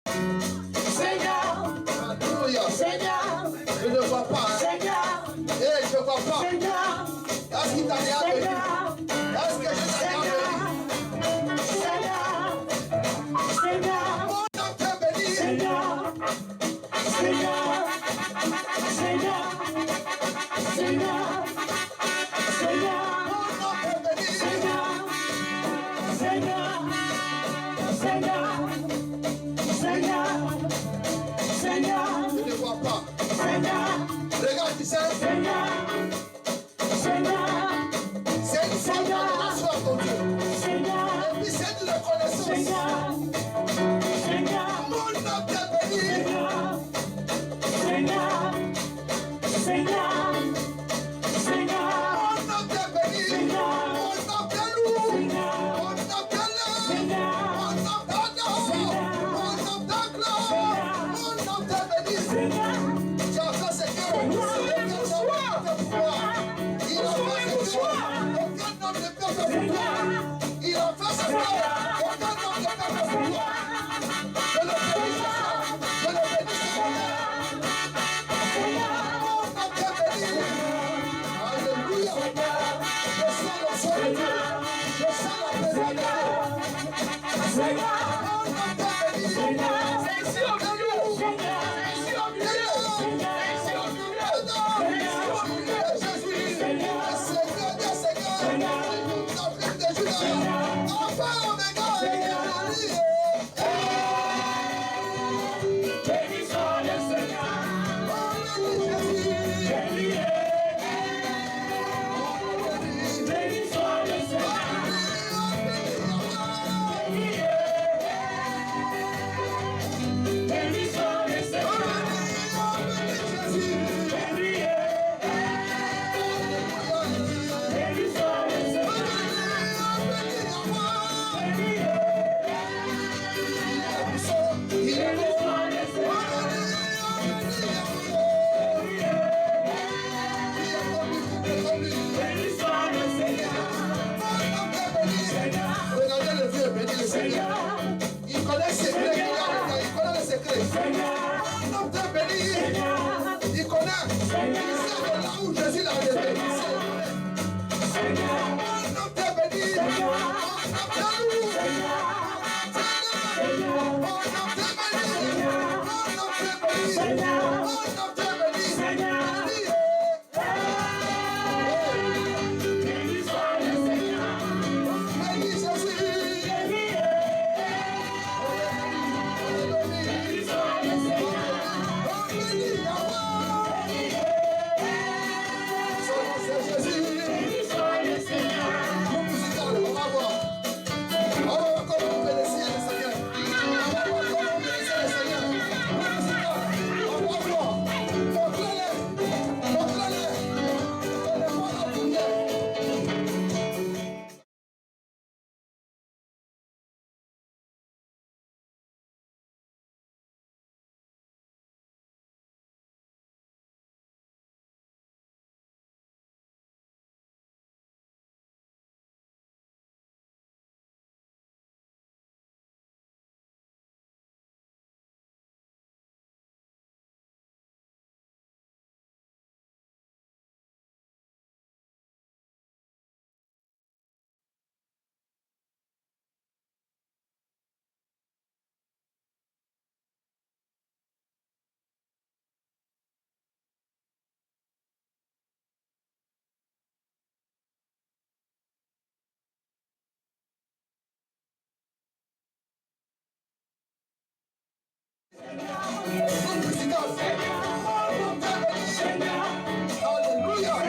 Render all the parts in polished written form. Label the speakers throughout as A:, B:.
A: Seigneur. Alléluia. Seigneur. Je ne vois pas. Seigneur. Eh, je ne vois pas. Seigneur. Est-ce qu'il t'a rien béni? Est-ce que je t'ai rien béni? Seigneur. Seigneur. Mon nom t'est béni. Seigneur. Seigneur. Seigneur. Seigneur. Seigneur. Mon nom t'est béni. Seigneur. Seigneur. Seigneur. Seigneur. Seigneur. Je ne vois pas. Seigneur. Regarde, tu sais. Seigneur. Seigneur. C'est une forme d'adoration à ton Dieu. Seigneur. Et puis c'est de reconnaissance. Seigneur. Seigneur. Mon nom t'est béni. Seigneur. Seigneur. Seigneur. Seigneur. Mon nom t'est béni. Seigneur. Mon nom t'est loup. Seigneur. Mon nom t'est lève. Seigneur. Mon nom t'adore. Seigneur. Mon nom t'acclame. Mon nom t'est béni. Seigneur. Tu as fait ce que il a fait ce que aucun homme ne peut faire pour toi. Il a fait ce que aucun homme ne peut faire pour toi. Je le bénis ce soir. Je le bénis ce matin. Mon nom t'est béni. Alléluia. Je sens le son de Dieu. Je sens la présence de Dieu. Mon nom t'est béni. C'est ici au milieu. C'est ici au milieu. C'est ici au milieu. Jésus. Seigneur des Seigneurs. Notre de Judas. Enfin, Omega. Béni soit le Seigneur. Béni soit le Seigneur. Béni soit le Seigneur. Regardez le vieux béni le Seigneur. Il connaît le secret qu'il a. Il connaît le secret. Mon nom t'est béni. Il connaît. Il sait de là où Jésus l'a révélé. Mon nom t'est béni. Mon nom t'est loup. Mon nom t'est béni. Mon nom t'est béni. Mon nom t'est béni. Béni soit le Seigneur. Béni Jésus. Béni soit le Seigneur. Béni Yahweh. Son nom c'est Jésus. Béni soit le Seigneur. Nous musicales, on va voir. On va voir comment vous bénissez le Seigneur. On va voir comment vous bénissez le Seigneur. Nous musicales, on va voir. Montrez-les. Montrez-les. Donnez-moi la prière. Hallelujah.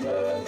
A: Oh,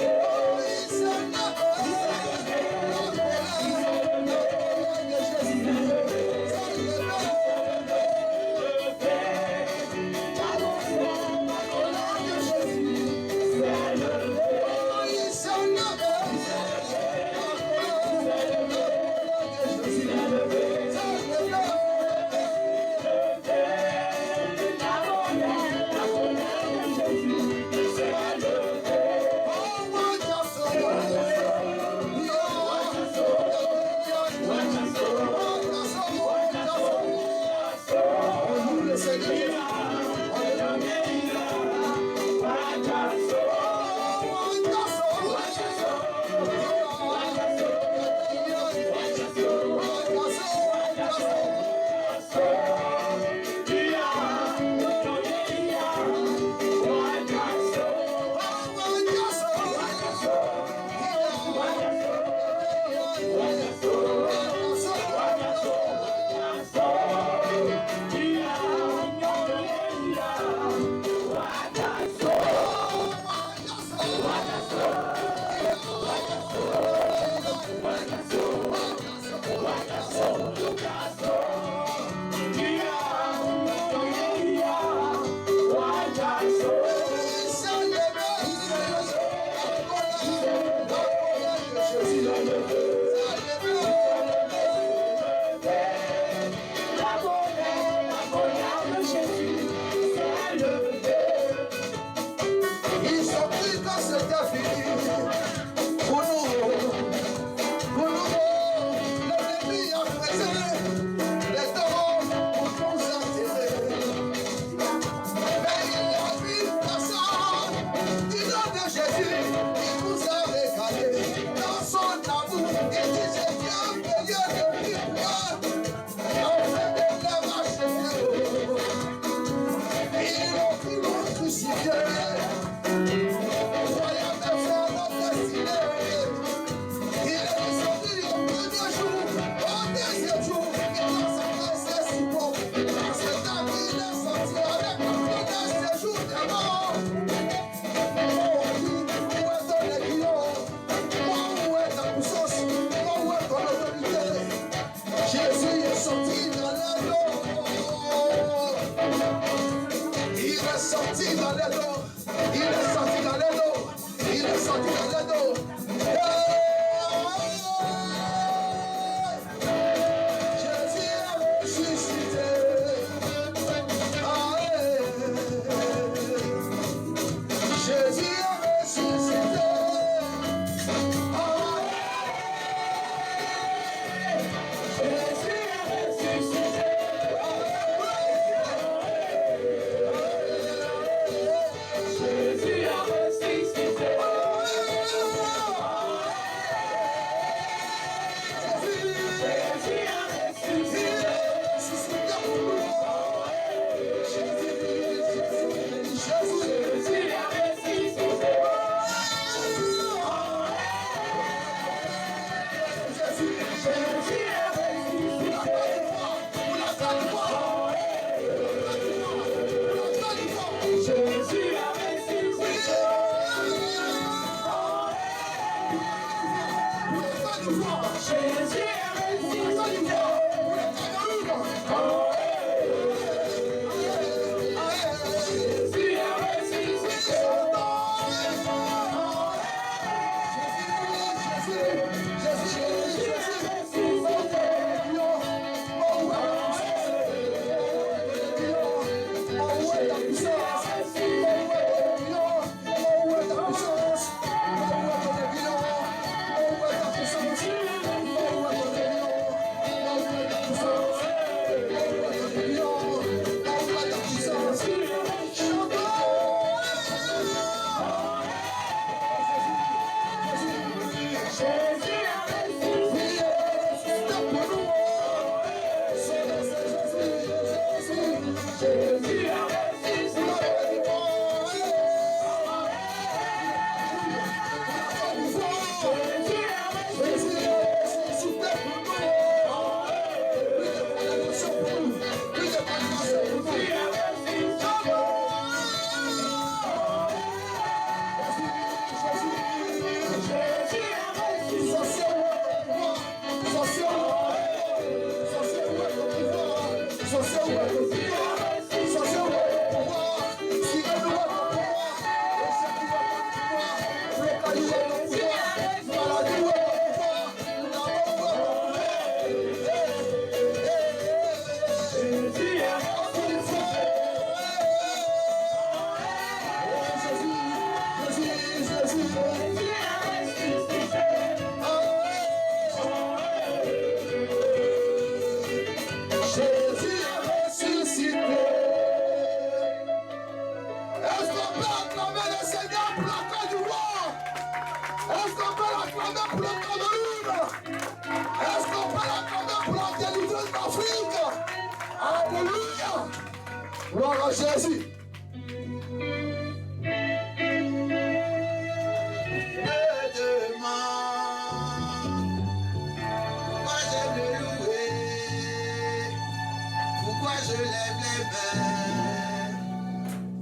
A: Gloire à Jésus.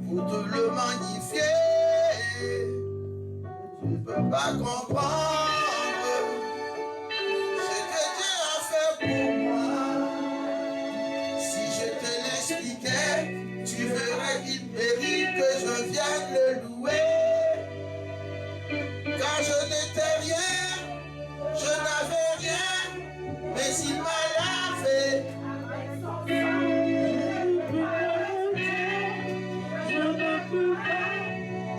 B: Pour te le magnifier, je ne peux pas comprendre ce que Dieu a fait pour moi. Si je te l'expliquais, tu verrais qu'il mérite que je vienne le louer. Car je n'étais rien, je n'avais rien, mais il m'a lavé.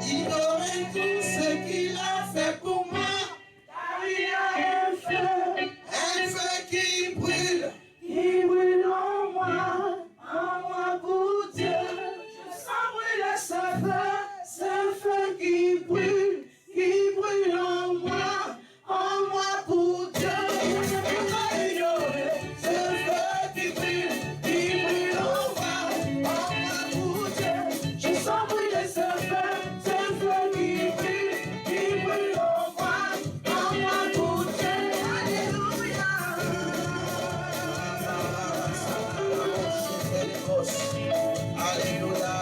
B: Ignorer tout ce qu'il a fait pour moi, car il a un feu qui brûle en moi pour Dieu. Je sens brûler ce feu qui brûle en moi pour Dieu. Je ne peux pas ignorer ce feu qui brûle en moi pour Dieu. Je sens brûler ce feu qui brûle en moi pour Dieu. Alléluia. Alléluia.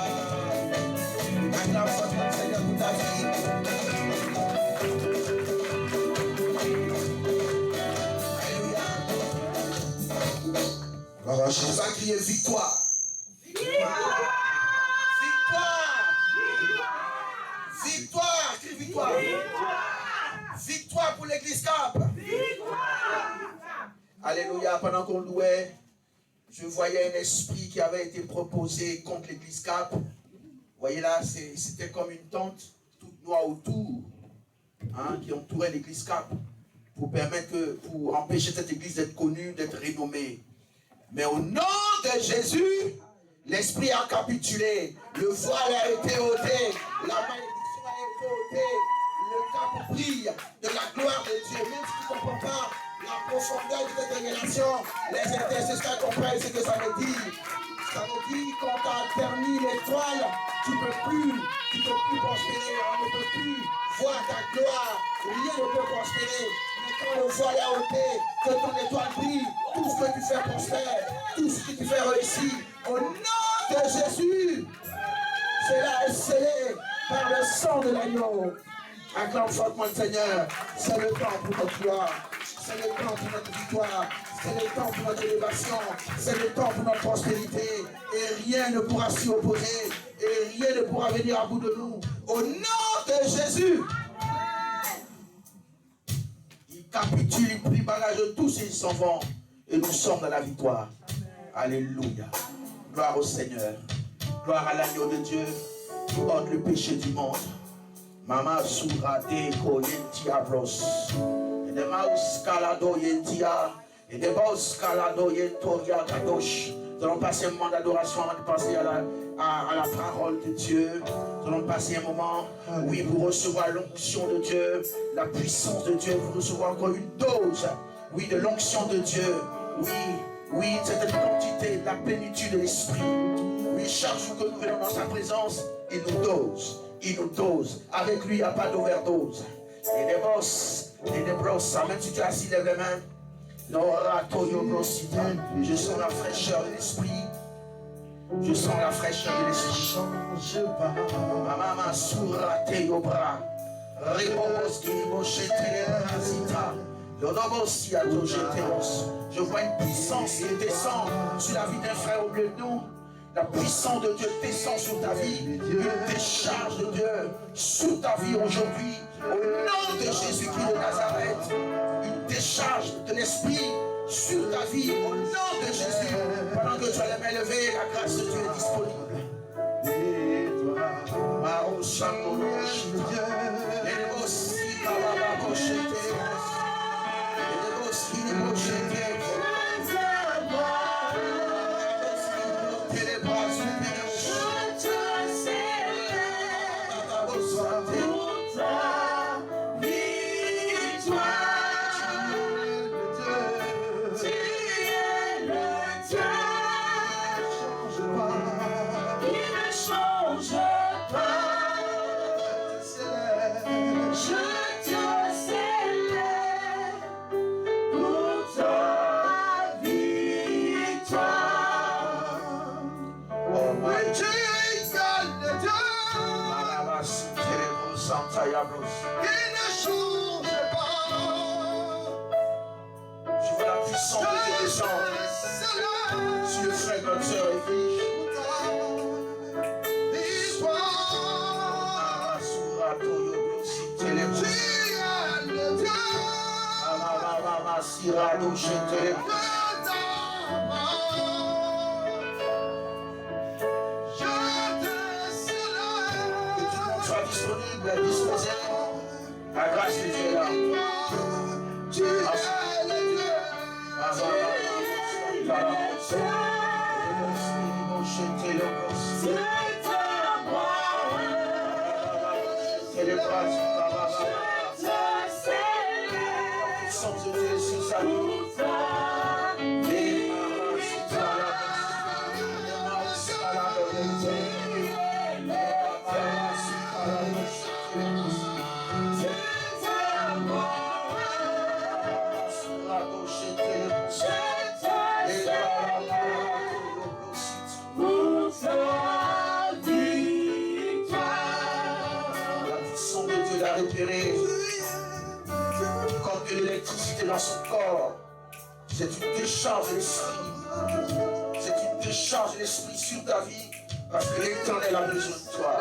B: Acclame votre Seigneur pour ta vie. Alléluia. On va crier victoire. Victoire. Victoire. Crie victoire. Victoire pour l'église Cap. Alléluia. Pendant qu'on louait, je voyais un esprit qui avait été proposé contre l'église Cap. Vous voyez là, c'était comme une tente toute noire autour, qui entourait l'église Cap pour empêcher cette église d'être connue, d'être renommée. Mais au nom de Jésus, l'esprit a capitulé, le voile a été ôté, la malédiction a été ôtée, le cap brille de la gloire de Dieu. Même si tu ne comprends pas la profondeur de cette révélation, les intercesseurs comprennent ce que ça veut dire. Ça veut dire quand tu as terni l'étoile, tu ne peux plus prospérer, on ne peut plus voir ta gloire, rien ne peut prospérer. Mais quand le voile est ôté, que ton étoile brille, tout ce que tu fais prospère, tout ce que tu fais réussir. Au nom de Jésus, cela est scellé par le sang de l'agneau. Acclame fortement le Seigneur. C'est le temps pour notre gloire. C'est le temps pour notre victoire. C'est le temps pour notre élévation. C'est le temps pour notre prospérité. Et rien ne pourra s'y opposer. Et rien ne pourra venir à bout de nous. Au nom de Jésus. Il capitule, il prie bagage de tous et ils s'en vont. Et nous sommes dans la victoire. Alléluia. Gloire au Seigneur. Gloire à l'agneau de Dieu qui ôte le péché du monde. Mama surate koyentia bros. Et de maus calado yentia. Et de baus calado yentoria kadosh. Nous allons passer un moment d'adoration avant de passer à la parole de Dieu. Nous allons passer un moment, oui, pour recevoir l'onction de Dieu, la puissance de Dieu, pour recevoir encore une dose, oui, de l'onction de Dieu. Oui, cette quantité, la plénitude de l'esprit. Oui, chaque jour que nous venons dans sa présence, il nous dose. Il nous dose. Avec lui, il n'y a pas d'overdose. Et des bosses, même si tu as assis, lève les mains. Je sens la fraîcheur de l'esprit. Je sens la fraîcheur de l'esprit. Maman sourate au bras. Rebos qui mochete rasita. Je vois une puissance qui descend sur la vie d'un frère au milieu de nous. La puissance de Dieu descend sur ta vie. Une décharge de Dieu sur ta vie aujourd'hui. Au nom de Jésus-Christ de Nazareth. Une décharge de l'Esprit sur ta vie. Au nom de Jésus. Pendant que tu as les mains levées, la grâce de Dieu est disponible. Sois disponible, disposé. La grâce de Dieu est là. Comme de l'électricité dans son corps. C'est une décharge de l'esprit. C'est une décharge de l'esprit sur ta vie. Parce que l'Éternel a besoin de toi.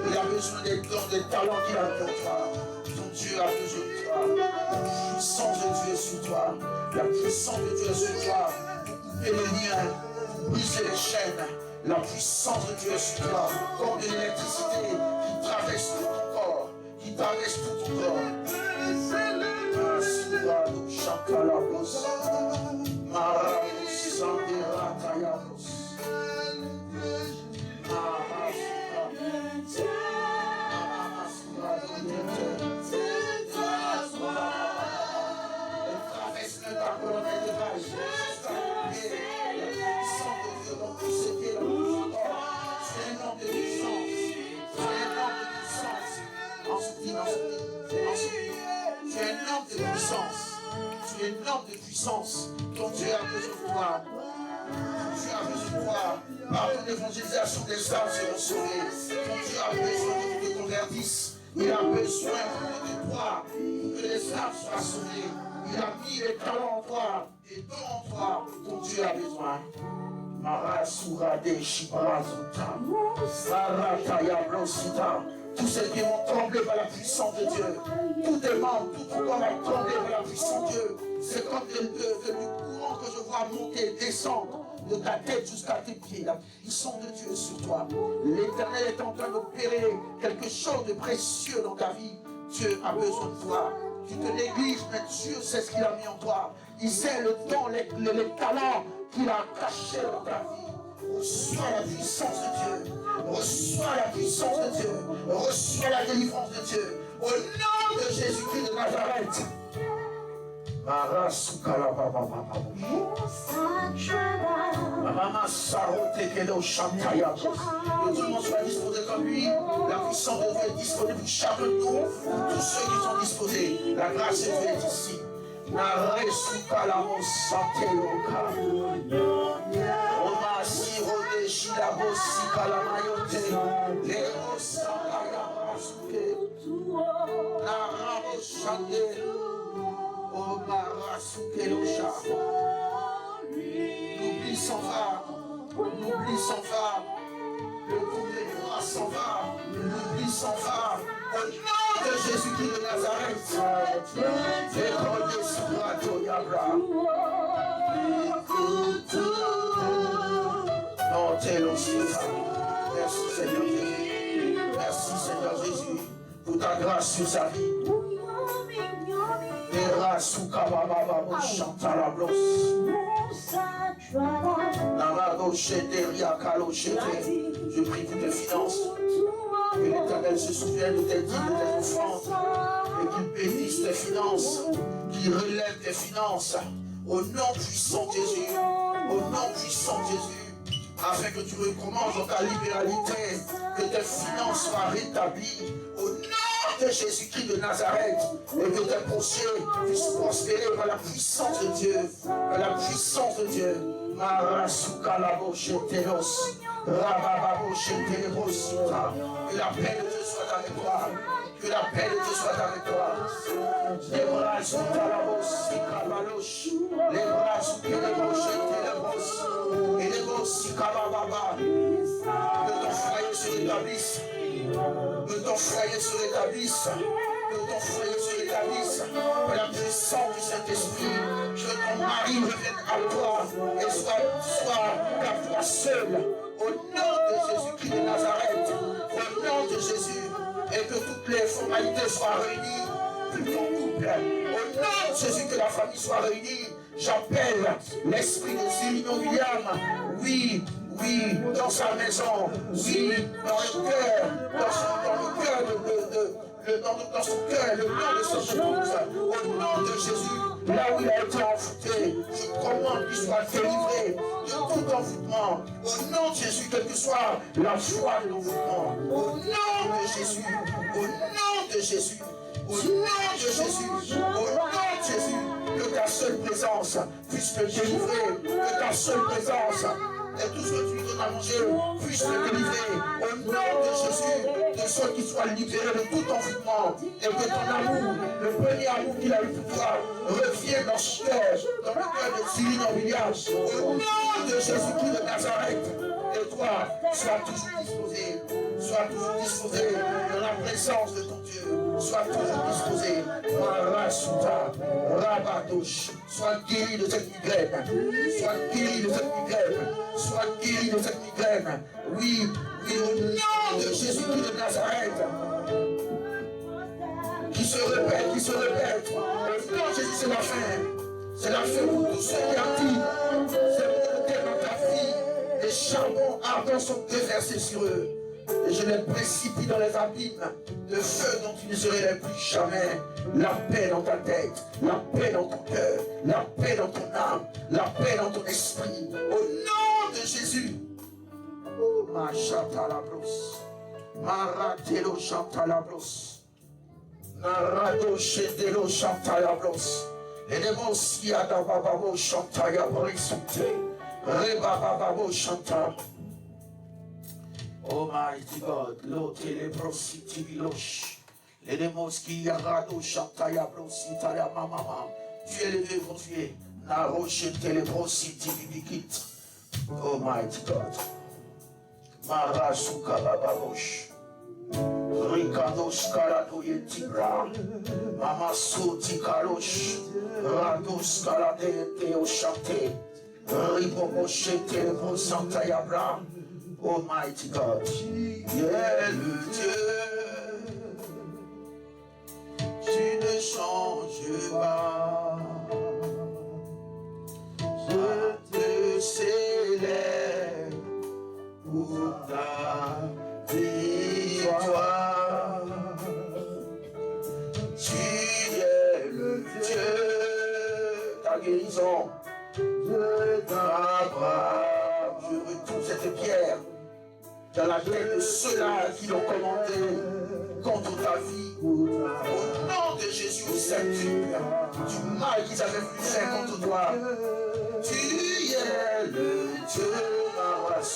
B: Il a besoin des dons, des talents qu'il a pour toi. Ton Dieu a besoin de toi. La puissance de Dieu est sur toi. La puissance de Dieu est sur toi. Pour couper les liens, pour briser les chaînes. La puissance de Dieu est sur toi. Comme de l'électricité qui traverse tout ton corps. Qui traverse tout ton corps. Tu es un homme de puissance dont Dieu a besoin de toi. Tu as besoin de toi. Par ton évangélisation, des âmes seront sauvées. Ton Dieu a besoin que tu te convertisses. Il a besoin de toi pour que les âmes soient sauvées. Il a mis les talents en toi, des dons en toi dont Dieu a besoin. Tous ceux qui vont trembler par la puissance de Dieu, tous tes membres, tout ton corps va trembler par la puissance de Dieu. C'est comme du courant que je vois monter, descendre de ta tête jusqu'à tes pieds. Ils sont de Dieu sur toi. L'Éternel est en train d'opérer quelque chose de précieux dans ta vie. Dieu a besoin de toi. Tu te négliges, mais Dieu sait ce qu'il a mis en toi. Il sait le don, les talents qu'il a cachés dans ta vie. Reçois la puissance de Dieu. Reçois la puissance de Dieu. Reçois la délivrance de Dieu. Au nom de Jésus-Christ de Nazareth. Que tout le monde soit disposé comme lui. La puissance de Dieu est disponible pour chacun de nous. Pour tous ceux qui sont disposés. La grâce de Dieu est ici. Oh Oh Marasukelosha. L'oubli s'en va. L'oubli s'en va. Le coup de grâce s'en va. L'oubli s'en va. Au nom de Jésus-Christ de Nazareth. École Subrato Yabra. Non, tel aussi. Merci Seigneur Jésus. Merci Seigneur Jésus pour ta grâce sur sa vie. Je prie pour tes finances. Que l'Éternel se souvienne de tes dîmes, de tes offrandes. Et qu'il bénisse tes finances. Qu'il relève tes finances. Au nom puissant de Jésus. Au nom puissant de Jésus. Afin que tu recommences dans ta libéralité. Que tes finances soient rétablies. Au nom de Jésus-Christ de Nazareth, et que tes pensées puissent prospérer par la puissance de Dieu, par la puissance de Dieu. Que la paix de Dieu soit avec toi. Que la paix de Dieu soit avec toi. Les bras sous les bras sous et les bras que ton foyer se rétablisse. Que ton foyer se rétablisse. Que ton foyer se rétablisse. Que la puissance du Saint-Esprit, que ton mari revienne à toi et soit à toi seul. Au nom de Jésus-Christ de Nazareth. Au nom de Jésus. Et que toutes les formalités soient réunies pour ton couple. Au nom de Jésus, que la famille soit réunie. J'appelle l'esprit de Cyrino William. Oui, oui, dans sa maison. Oui, dans le cœur. Dans le cœur dans son cœur, le nom de son épouse. Au nom de Jésus, là où il a été envoûté, je commande qu'il soit délivré de tout envoûtement. Au nom de Jésus, quelle que soit la foi de l'envoûtement. Au nom de Jésus, au nom de Jésus, au nom de Jésus, au nom de Jésus, que ta seule présence puisse me délivrer, que ta seule présence et tout ce que tu lui donnes à manger puisse me délivrer. Au nom de Jésus, de sorte qu'il soit libéré de tout envoûtement et que ton amour, le premier amour qu'il a eu pour toi, revienne dans son cœur, dans le cœur de Cyrino William. Au nom de Jésus-Christ de Nazareth. Et toi, sois toujours disposé dans la présence de ton Dieu. Sois toujours disposé. Marasuta, Rabadouche, sois guéri de cette migraine. Sois guéri de cette migraine. Sois guéri de cette migraine. Oui, oui, au nom de Jésus-Christ de Nazareth. Qui se répète, qui se répète. Au nom de Jésus, c'est la fin. C'est la fin pour tous ceux qui activent. C'est monté dans ta vie. Les charbons ardents sont déversés sur eux. Et je les précipite dans les abîmes de feu dont tu ne se relèves plus jamais. La paix dans ta tête, la paix dans ton cœur, la paix dans ton âme, la paix dans ton esprit. Au nom de Jésus. Oh, ma chatalabros, ma ratelo chatalabros, narado chetelo chatalabros, et les mots si adababo chantayabrisute, rebababo chanta. Almighty God, lo telebrositi bilosh. Les démons qui yarado chantaya brosita ya mama. Tu es élevé, mon Dieu. Naroche telebrositi bibikit. Almighty God. Marasuka bababosh. Ricados carado yetibra. Mama soti karosh. Rados carade teo chante. Riboboche telebrosanta ya bra. Almighty God, yeah, le Dieu, tu ne changes pas. Je te célèbre pour ta victoire. Tu es le Dieu, ta guérison, de t'Abraham. Je retourne cette pierre dans la tête de ceux-là qui l'ont commandé contre ta vie. Au nom de Jésus, septuple du mal qu'ils avaient voulu faire contre toi. Tu es le Dieu, je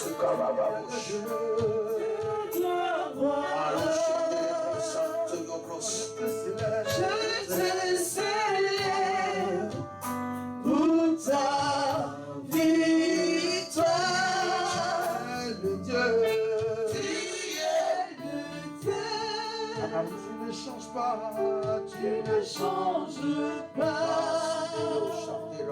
B: te célèbre pas, tu ne changes pas. Je te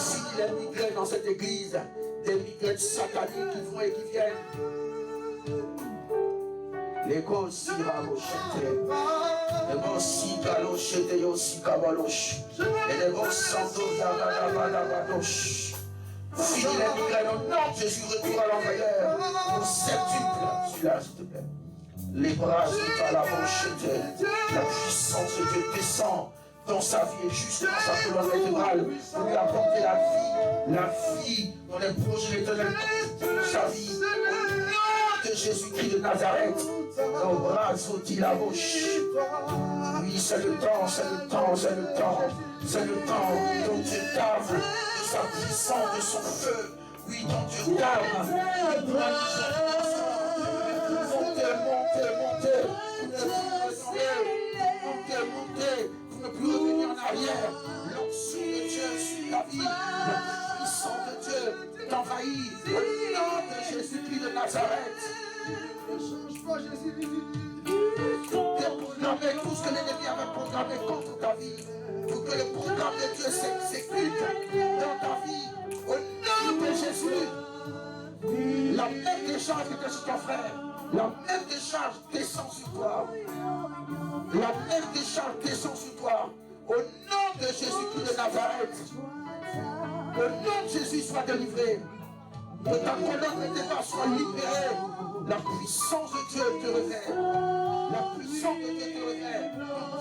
B: S'il y a des migraines dans cette église, des migraines sataniques qui vont et qui viennent. Les gosses, les gosses, les gosses, et les gosses, si les migraines au nom de Jésus, retour à l'envoyeur, pour septuple, celui-là, s'il te plaît. Les bras à la bouche, la puissance de Dieu descend dans sa vie et juste dans sa colonne vertébrale pour lui apporter la vie dans les projets éternels de sa vie. Au nom de Jésus-Christ de Nazareth, nos bras sautent la bouche. Oui, c'est le temps, c'est le temps, c'est le temps, c'est le temps dont Dieu t'arme de sa puissance, de son feu. Oui, dont Dieu t'arme. Montez, vous ne plus revenir en arrière. L'onction de Dieu sur ta vie, la puissance de Dieu t'envahit. Au nom de Jésus-Christ de Nazareth. Ne change pas, Jésus. Déprogrammez tout ce que l'ennemi avait programmé contre ta vie. Pour que le programme de Dieu s'exécute dans ta vie. Au nom de Jésus. La même décharge qui était sur ton frère. La même décharge descend sur toi. La même décharge descend sur toi. Au nom de Jésus-Christ de Nazareth. Le nom de Jésus soit délivré. Que ta colonne vertébrale soit libérée. La puissance de Dieu te révèle. La puissance de Dieu te révèle.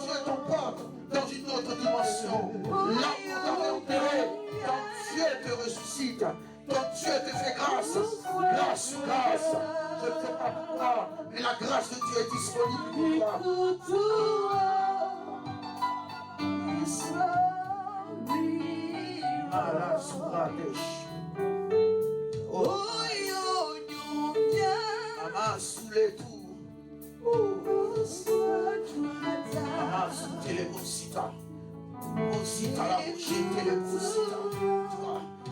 B: Dieu t'emporte dans une autre dimension. Là où on t'avait enterré, quand Dieu te ressuscite, quand Dieu te fait grâce, grâce sur grâce. Je ne sais pas pourquoi, mais la grâce de Dieu est disponible pour toi. Maman, sous les tours. Maman, sous les boussita. Boussita, la bouche, les boussita.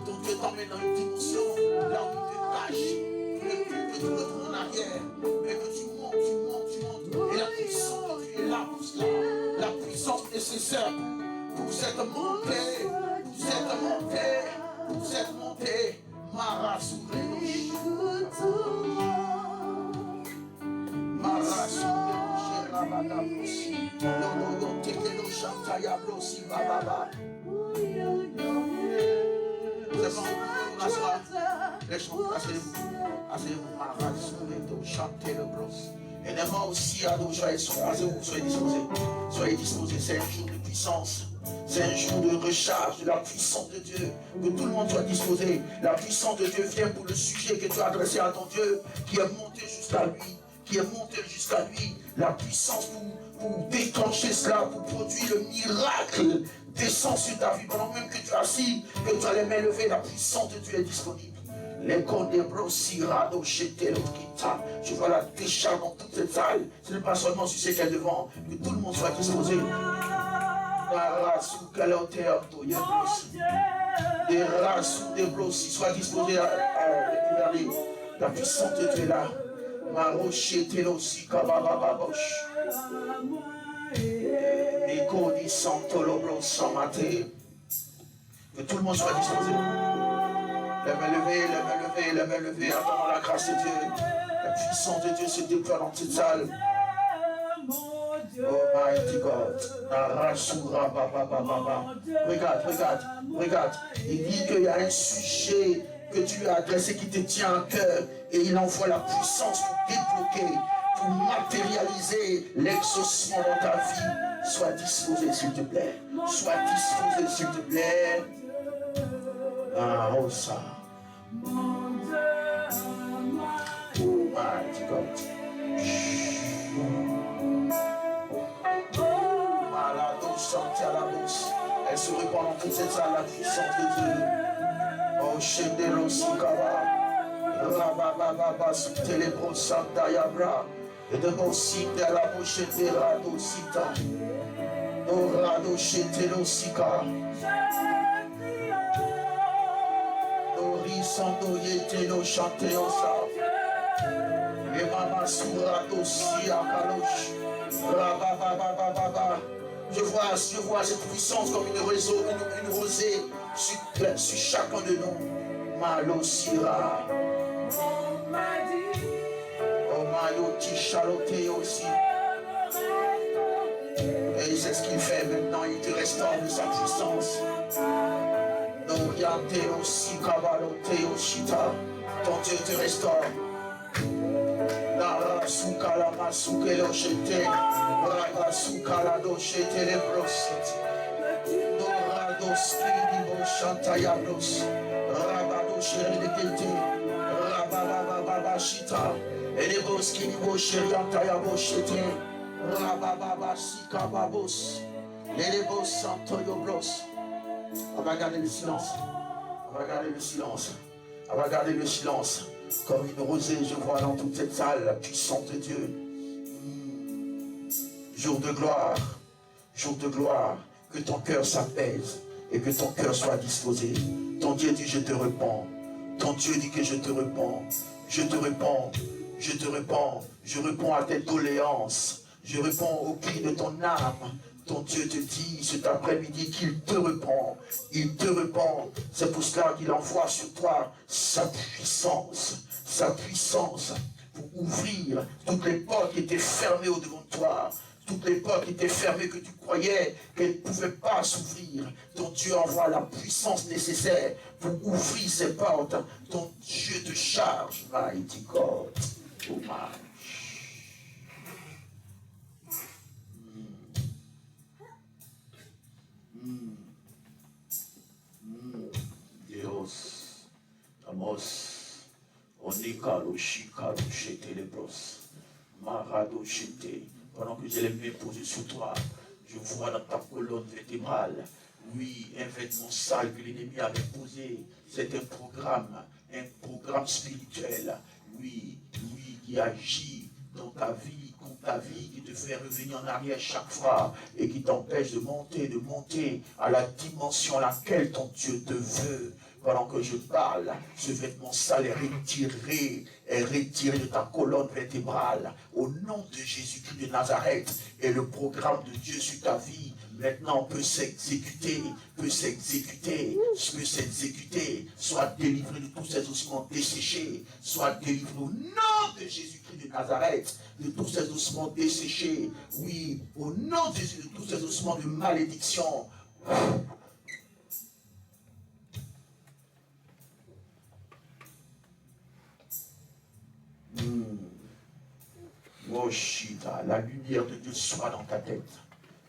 B: Ton Dieu t'emmène dans une dimension là où tu te lâches. Que tu retournes en arrière, mais que tu montes. Et la puissance de Dieu est là pour cela. La puissance nécessaire pour cette montée, pour cette montée, Mara Souré. Mara Souré, Rabadabos. Lodo Tekelo Chantaya Blosi Bababa. C'est bon, on s'assoit. Les chants, asseyez-vous, Mara Souré, chantez le blos. Et les mains aussi à nos joies, soyez disposés. Soyez disposés, c'est un jour de puissance. C'est un jour de recharge de la puissance de Dieu. Que tout le monde soit disposé. La puissance de Dieu vient pour le sujet que tu as adressé à ton Dieu, qui est monté jusqu'à lui. La puissance pour déclencher cela, pour produire le miracle, descend sur ta vie. Pendant même que tu es assis, que tu as les mains levées, la puissance de Dieu est disponible. Les condébros, sirado, jeté, l'okita. Je vois la décharge dans toute cette salle. Ce n'est pas seulement sur ces qu'elle devant, que tout le monde soit disposé. Des races ou des blossis, sois disposé à regarder. La puissance de Dieu est là. Maroché, Telosi, Kabababosh. Ekodi, Santoloblo, Samate. Que tout le monde soit disposé. Les mains levées, attendant la grâce de Dieu. La puissance de Dieu se déploie dans cette salle. Oh mighty God. Regarde. Il dit qu'il y a un sujet que tu lui as adressé qui te tient à cœur et il envoie la puissance pour débloquer, pour matérialiser l'exaucement dans ta vie. Sois disposé s'il te plaît. Ah, oh ça. Oh mighty God. Elle se répand dans toute cette salle, la puissance de Dieu. Oh, Chendelo Sikaba, Rabababa, Telebro Santa Yabra, et de mon site de la bouche de Rado Sita, Rado Chetelo Sika, Doris sando yete no chante osa. Et mama soura aussi à Kalosh. Je vois cette puissance comme une rosée sur chacun de nous. Malosira. Oh Maloti chaloté aussi. Et c'est ce qu'il fait maintenant, il te restaure de sa puissance. Orienté aussi, Kabaloté Oshita. Ton Dieu te restaure. Nara Soukala Masukelo Chete. Raba Soukala Dochete les brosses. Dorado Spiribo Chantayablos. Rabado Chéri de Kété. Rababa Chita. Et les bosques Nibo Chéri Antayabo Chete. Rababa Sikababos. Les bos Santoyoblos. On va garder le silence. On va garder le silence. On va garder le silence. Comme une rosée, je vois dans toute cette salle la puissance de Dieu. Jour de gloire. Jour de gloire. Que ton cœur s'apaise et que ton cœur soit disposé. Ton Dieu dit je te réponds. Ton Dieu dit que je te réponds. Je te réponds. Je te réponds. Je réponds à tes doléances. Je réponds au cri de ton âme. Ton Dieu te dit cet après-midi qu'il te répond. Il te répond. C'est pour cela qu'il envoie sur toi sa puissance. Sa puissance pour ouvrir toutes les portes qui étaient fermées au-devant de toi. Toutes les portes qui étaient fermées que tu croyais qu'elles ne pouvaient pas s'ouvrir. Ton Dieu envoie la puissance nécessaire pour ouvrir ces portes. Ton Dieu te charge. Mighty God. Oh my. Dios, Amos, Onikalo, Shikalo, Chete, les bros, Marado, Chete. Pendant que j'ai les mains posées sur toi, je vois dans ta colonne vertébrale, oui, un vêtement sale que l'ennemi avait posé. C'est un programme spirituel, oui, qui agit dans ta vie, contre ta vie, qui te fait revenir en arrière chaque fois et qui t'empêche de monter à la dimension à laquelle ton Dieu te veut. Pendant que je parle, ce vêtement sale est retiré de ta colonne vertébrale au nom de Jésus-Christ de Nazareth. Et le programme de Dieu sur ta vie maintenant peut s'exécuter. Sois délivré de tous ces ossements desséchés. Sois délivré au nom de Jésus-Christ de Nazareth, de tous ces ossements desséchés. Oui, au nom de Jésus, de tous ces ossements de malédiction. Moshita, la lumière de Dieu soit dans ta tête.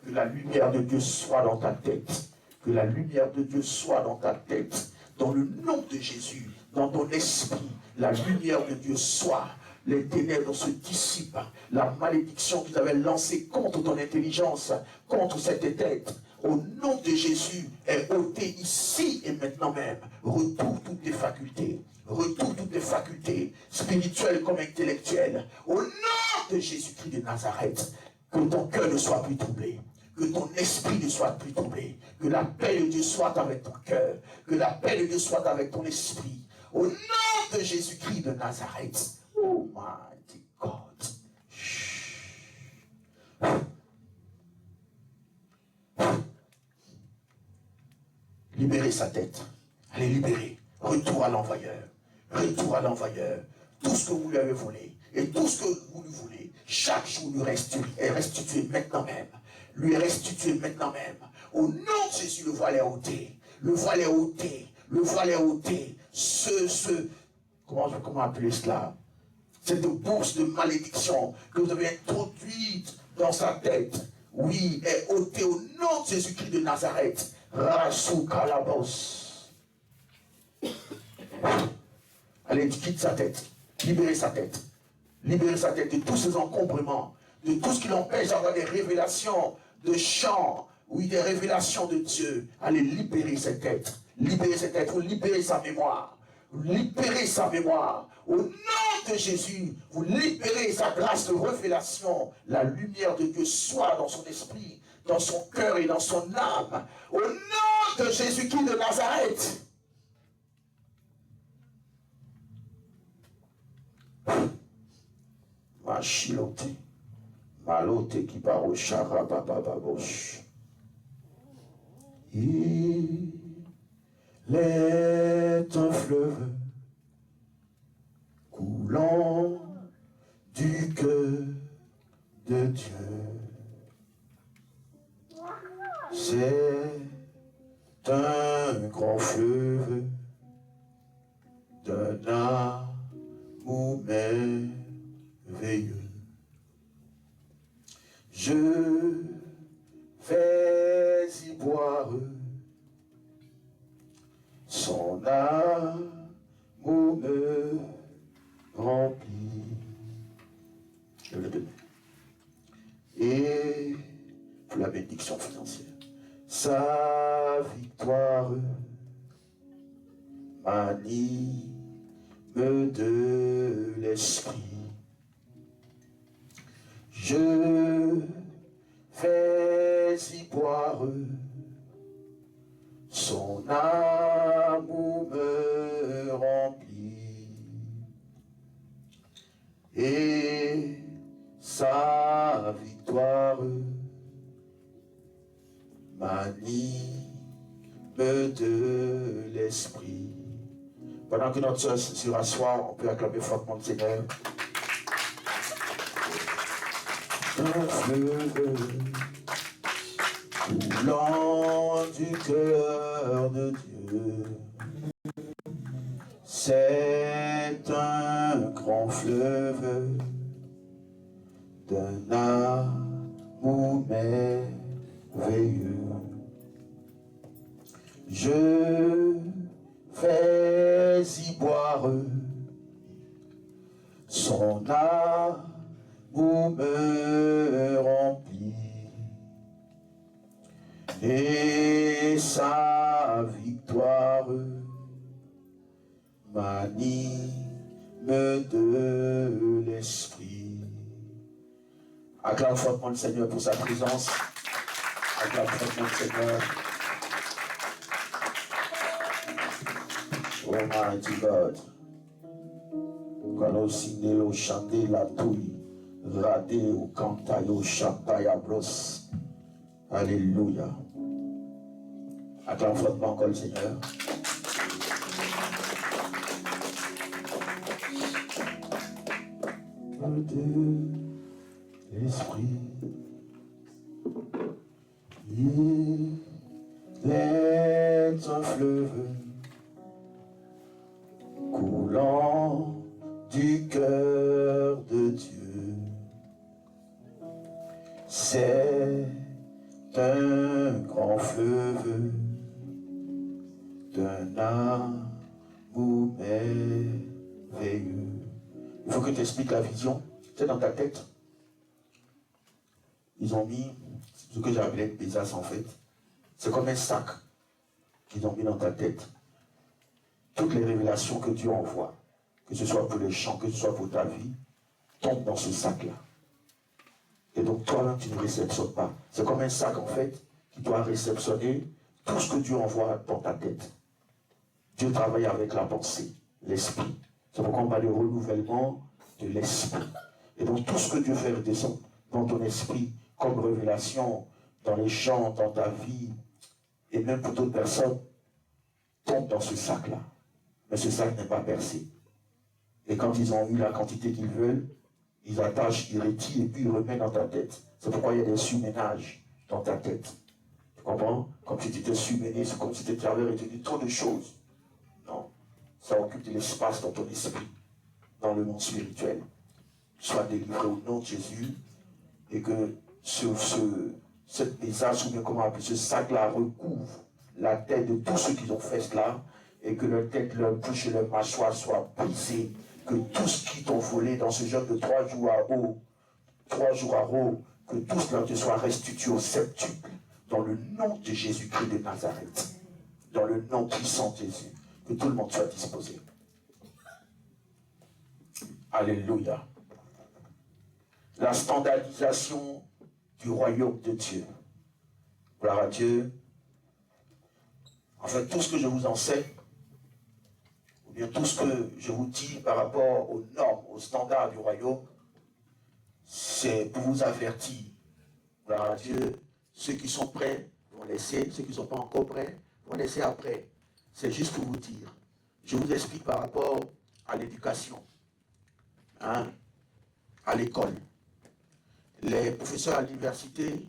B: Que la lumière de Dieu soit dans ta tête. Que la lumière de Dieu soit dans ta tête. Dans le nom de Jésus, dans ton esprit, la lumière de Dieu soit. Les ténèbres se dissipent. La malédiction qu'ils avaient lancée contre ton intelligence, contre cette tête, au nom de Jésus, est ôtée ici et maintenant même. Retrouve toutes tes facultés. Retrouve toutes tes facultés, spirituelles comme intellectuelles. Au nom de Jésus-Christ de Nazareth, que ton cœur ne soit plus troublé. Que ton esprit ne soit plus troublé. Que la paix de Dieu soit avec ton cœur. Que la paix de Dieu soit avec ton esprit. Au nom de Jésus-Christ de Nazareth. Oh my God. Libérez sa tête. Allez, libérer. Retour à l'envoyeur. Retour à l'envoyeur. Tout ce que vous lui avez volé et tout ce que vous lui voulez, chaque jour lui est restitué maintenant même. Lui est restitué maintenant même. Au nom de Jésus, le voile est ôté. Le voile est ôté. Le voile est ôté. Comment appeler cela? Cette bourse de malédiction que vous avez introduite dans sa tête, oui, est ôtée au nom de Jésus-Christ de Nazareth. Rasou Kalabos. Allez, quitte sa tête. Libérez sa tête. Libérez sa tête de tous ses encombrements, de tout ce qui l'empêche d'avoir des révélations de chants, oui, des révélations de Dieu. Allez, libérer cette tête. Libérez cette tête. Vous libérez sa mémoire. Libérez sa mémoire. Au nom de Jésus, vous libérez sa grâce de révélation. La lumière de Dieu soit dans son esprit, dans son cœur et dans son âme. Au nom de Jésus-Christ de Nazareth. Machilote. Malote qui part au charabababosh. Il est un fleuve coulant du cœur de Dieu. C'est un grand fleuve d'un amour merveilleux. Je vais y boire son amour me remplit. Je le donne. Et pour la bénédiction financière, sa victoire m'anime de l'esprit. Je vais y boire son amour me remplit et sa victoire m'anime de l'esprit. Pendant que notre soeur se rassoit, on peut acclamer fortement le Seigneur. Un fleuve coulant du cœur de Dieu, c'est un grand fleuve d'un amour merveilleux. Je vais y boire son amour me remplit et sa victoire m'anime de l'esprit. Acclame fortement le Seigneur pour sa présence. Acclame fortement le Seigneur. Almighty God. Quand on signe le chanter la touille, radé ou cantaille au chantaille à brosse. Alléluia. Acclame fortement encore le Seigneur. De l'esprit, il est un fleuve coulant du cœur de Dieu. C'est un grand fleuve d'un amour merveilleux. Il faut que tu expliques la vision. C'est dans ta tête. Ils ont mis ce que j'appelais Pézas en fait. C'est comme un sac qu'ils ont mis dans ta tête. Toutes les révélations que Dieu envoie, que ce soit pour les chants, que ce soit pour ta vie, tombent dans ce sac-là. Et donc toi-même, tu ne réceptionnes pas. C'est comme un sac en fait qui doit réceptionner tout ce que Dieu envoie dans ta tête. Dieu travaille avec la pensée, l'esprit. C'est pourquoi on parle de renouvellement de l'esprit. Et donc tout ce que Dieu fait redescendre dans ton esprit, comme révélation, dans les chants, dans ta vie, et même pour d'autres personnes, tombe dans ce sac-là. Mais ce sac n'est pas percé. Et quand ils ont eu la quantité qu'ils veulent, ils attachent, ils retirent et puis ils remettent dans ta tête. C'est pourquoi il y a des surménages dans ta tête. Tu comprends? Comme si tu étais surmené, c'est comme si tu avais retenu trop de choses. Non. Ça occupe de l'espace dans ton esprit, dans le monde spirituel. Sois délivré au nom de Jésus et que cette message, ou bien comment appeler ce sac-là, recouvre la tête de tous ceux qui ont fait cela et que leur tête, leur bouche et leur mâchoire soient brisées. Que tout ce qui t'ont volé dans ce genre de 3 jours à Rome, que tout cela te soit restitué au septuple, dans le nom de Jésus-Christ de Nazareth, dans le nom puissant de Jésus, que tout le monde soit disposé. Alléluia. La standardisation du royaume de Dieu. Gloire à Dieu. En fait, tout ce que je vous enseigne, ou bien tout ce que je vous dis par rapport aux normes, aux standards du royaume, c'est pour vous avertir. Gloire à Dieu. Ceux qui sont prêts vont laisser, ceux qui ne sont pas encore prêts vont laisser après. C'est juste pour vous dire. Je vous explique par rapport à l'éducation, hein, à l'école. Les professeurs à l'université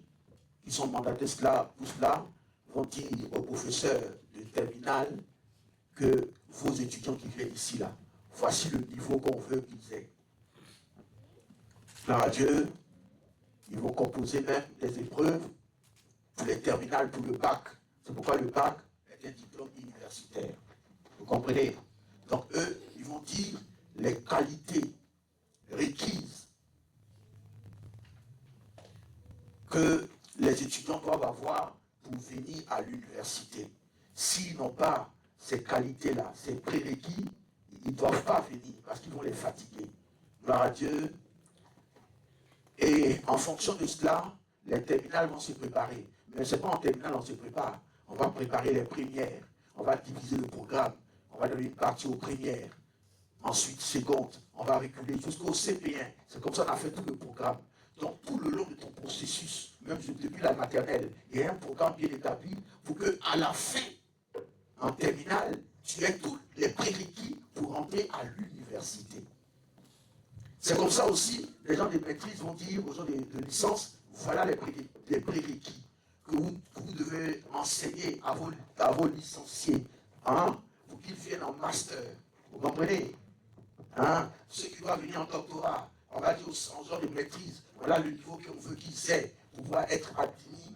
B: qui sont mandatés pour cela vont dire aux professeurs de terminale que vos étudiants qui viennent ici, là, voici le niveau qu'on veut qu'ils aient. Gloire à Dieu, ils vont composer même des épreuves pour les terminales, pour le bac. C'est pourquoi le bac est un diplôme universitaire. Vous comprenez? Donc eux, ils vont dire les qualités requises que les étudiants doivent avoir pour venir à l'université. S'ils n'ont pas ces qualités-là, ces prérequis, ils ne doivent pas venir parce qu'ils vont les fatiguer. Gloire à Dieu. Et en fonction de cela, les terminales vont se préparer. Mais ce n'est pas en terminale qu'on se prépare. On va préparer les premières. On va diviser le programme. On va donner une partie aux premières. Ensuite, seconde. On va reculer jusqu'au CP1. C'est comme ça qu'on a fait tout le programme. Donc, tout le long de ton processus, même depuis la maternelle, il y a un programme bien établi pour qu'à la fin, en terminale, tu aies tous les prérequis pour entrer à l'université. C'est comme ça aussi, les gens de maîtrise vont dire aux gens de licence, voilà les prérequis que vous devez enseigner à vos licenciés, hein, pour qu'ils viennent en master. Vous comprenez? Hein? Ceux qui doivent venir en doctorat, on va dire aux gens de maîtrise, voilà le niveau qu'on veut qu'ils aient pour pouvoir être admis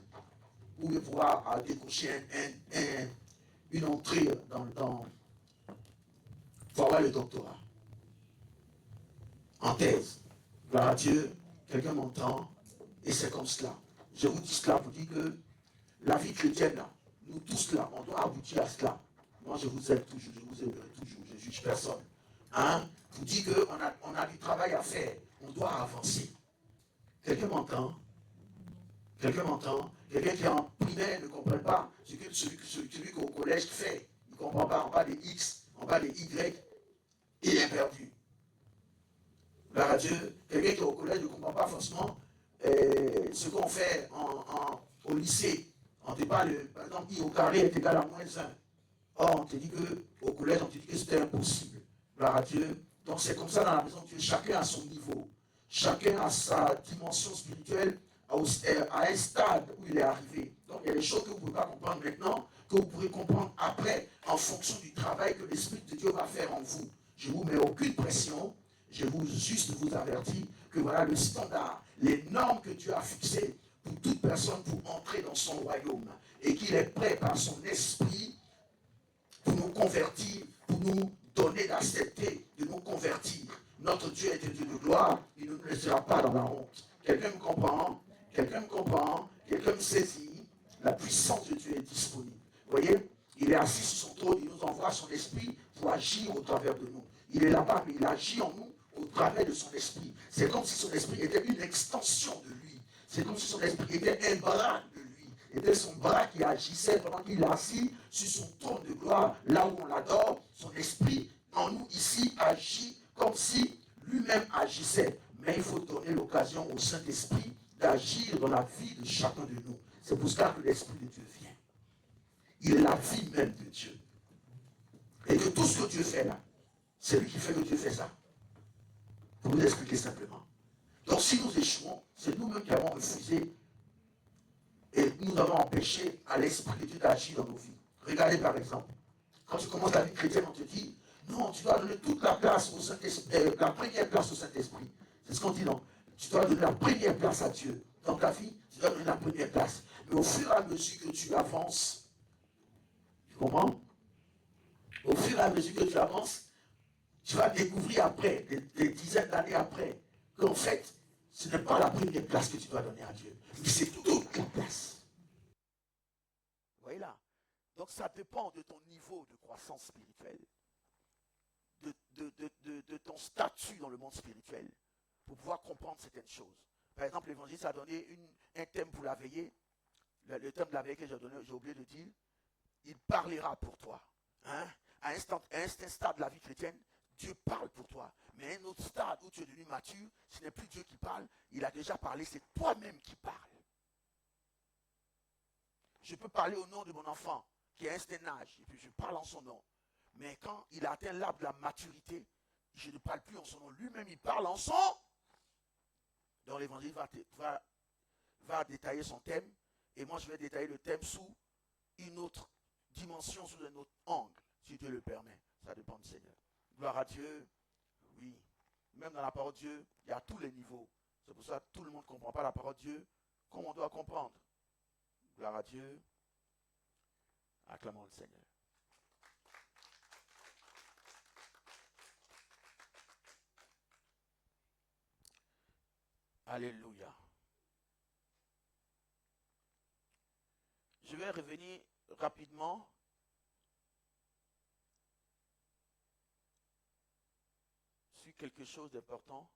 B: ou de pouvoir décocher une entrée pour avoir le doctorat. En thèse. Gloire à Dieu, quelqu'un m'entend, et c'est comme cela. Je vous dis cela pour dire que la vie chrétienne, là, nous tous là, on doit aboutir à cela. Moi, je vous aime toujours, je vous aimerai toujours, je ne juge personne. Hein? Pour dire qu'on a du travail à faire, on doit avancer. Quelqu'un m'entend? Quelqu'un m'entend? Quelqu'un qui est en primaire ne comprend pas ce que celui qu'au collège fait. Il ne comprend pas, on parle des X, on parle des Y, il est perdu. Gloire à Dieu, quelqu'un qui est au collège ne comprend pas forcément ce qu'on fait au lycée. On te parle, par exemple, I au carré est égal à -1. Or, on te dit qu'au collège, on te dit que c'était impossible. Gloire à Dieu. Donc, c'est comme ça dans la maison de Dieu. Chacun a son niveau. Chacun a sa dimension spirituelle à un stade où il est arrivé. Donc, il y a des choses que vous ne pouvez pas comprendre maintenant, que vous pourrez comprendre après, en fonction du travail que l'Esprit de Dieu va faire en vous. Je ne vous mets aucune pression. Je vous juste vous avertis que voilà le standard, les normes que Dieu a fixées pour toute personne pour entrer dans son royaume et qu'il est prêt par son esprit pour nous convertir, pour nous donner d'accepter de nous convertir. Notre Dieu est un Dieu de gloire, il ne nous laissera pas dans la honte. Quelqu'un me comprend? Quelqu'un me comprend? Quelqu'un me saisit? La puissance de Dieu est disponible. Vous voyez, il est assis sur son trône, il nous envoie son esprit pour agir au travers de nous. Il est là-bas, mais il agit en nous au travers de son esprit. C'est comme si son esprit était une extension de lui. C'est comme si son esprit était un bras de lui. C'était son bras qui agissait pendant qu'il est assis sur son trône de gloire, là où on l'adore. Son esprit, en nous ici, agit comme si lui-même agissait. Mais il faut donner l'occasion au Saint-Esprit d'agir dans la vie de chacun de nous. C'est pour cela que l'Esprit de Dieu vient. Il est la vie même de Dieu. Et que tout ce que Dieu fait là, c'est lui qui fait que Dieu fait ça. Pour vous expliquer simplement. Donc si nous échouons, c'est nous-mêmes qui avons refusé et nous avons empêché à l'Esprit de Dieu d'agir dans nos vies. Regardez par exemple, quand tu commences la vie chrétienne, on te dit, non, tu dois donner toute la place au Saint-Esprit, la première place au Saint-Esprit. C'est ce qu'on dit, non. Tu dois donner la première place à Dieu. Dans ta vie, tu dois donner la première place. Mais au fur et à mesure que tu avances, tu comprends? Au fur et à mesure que tu avances, tu vas découvrir après, des dizaines d'années après, qu'en fait, ce n'est pas la première place que tu dois donner à Dieu, mais c'est toute la place. Vous voyez là? Donc ça dépend de ton niveau de croissance spirituelle, de ton statut dans le monde spirituel, pour pouvoir comprendre certaines choses. Par exemple, l'évangéliste a donné un thème pour la veillée. Le thème de la veillée que j'ai donné, j'ai oublié de dire, il parlera pour toi. Hein? À un stade de la vie chrétienne,
C: Dieu parle pour toi. Mais à un autre stade où tu es devenu mature, ce n'est plus Dieu qui parle, il a déjà parlé, c'est toi-même qui parles. Je peux parler au nom de mon enfant qui a un certain âge, et puis je parle en son nom. Mais quand il a atteint l'arbre de la maturité, je ne parle plus en son nom. Lui-même, il parle en son. Donc l'évangile va détailler son thème, et moi je vais détailler le thème sous une autre dimension, sous un autre angle, si Dieu le permet. Ça dépend du Seigneur. Gloire à Dieu. Oui. Même dans la parole de Dieu, il y a tous les niveaux. C'est pour ça que tout le monde ne comprend pas la parole de Dieu comme on doit comprendre. Gloire à Dieu. Acclamons le Seigneur. Alléluia. Je vais revenir rapidement sur quelque chose d'important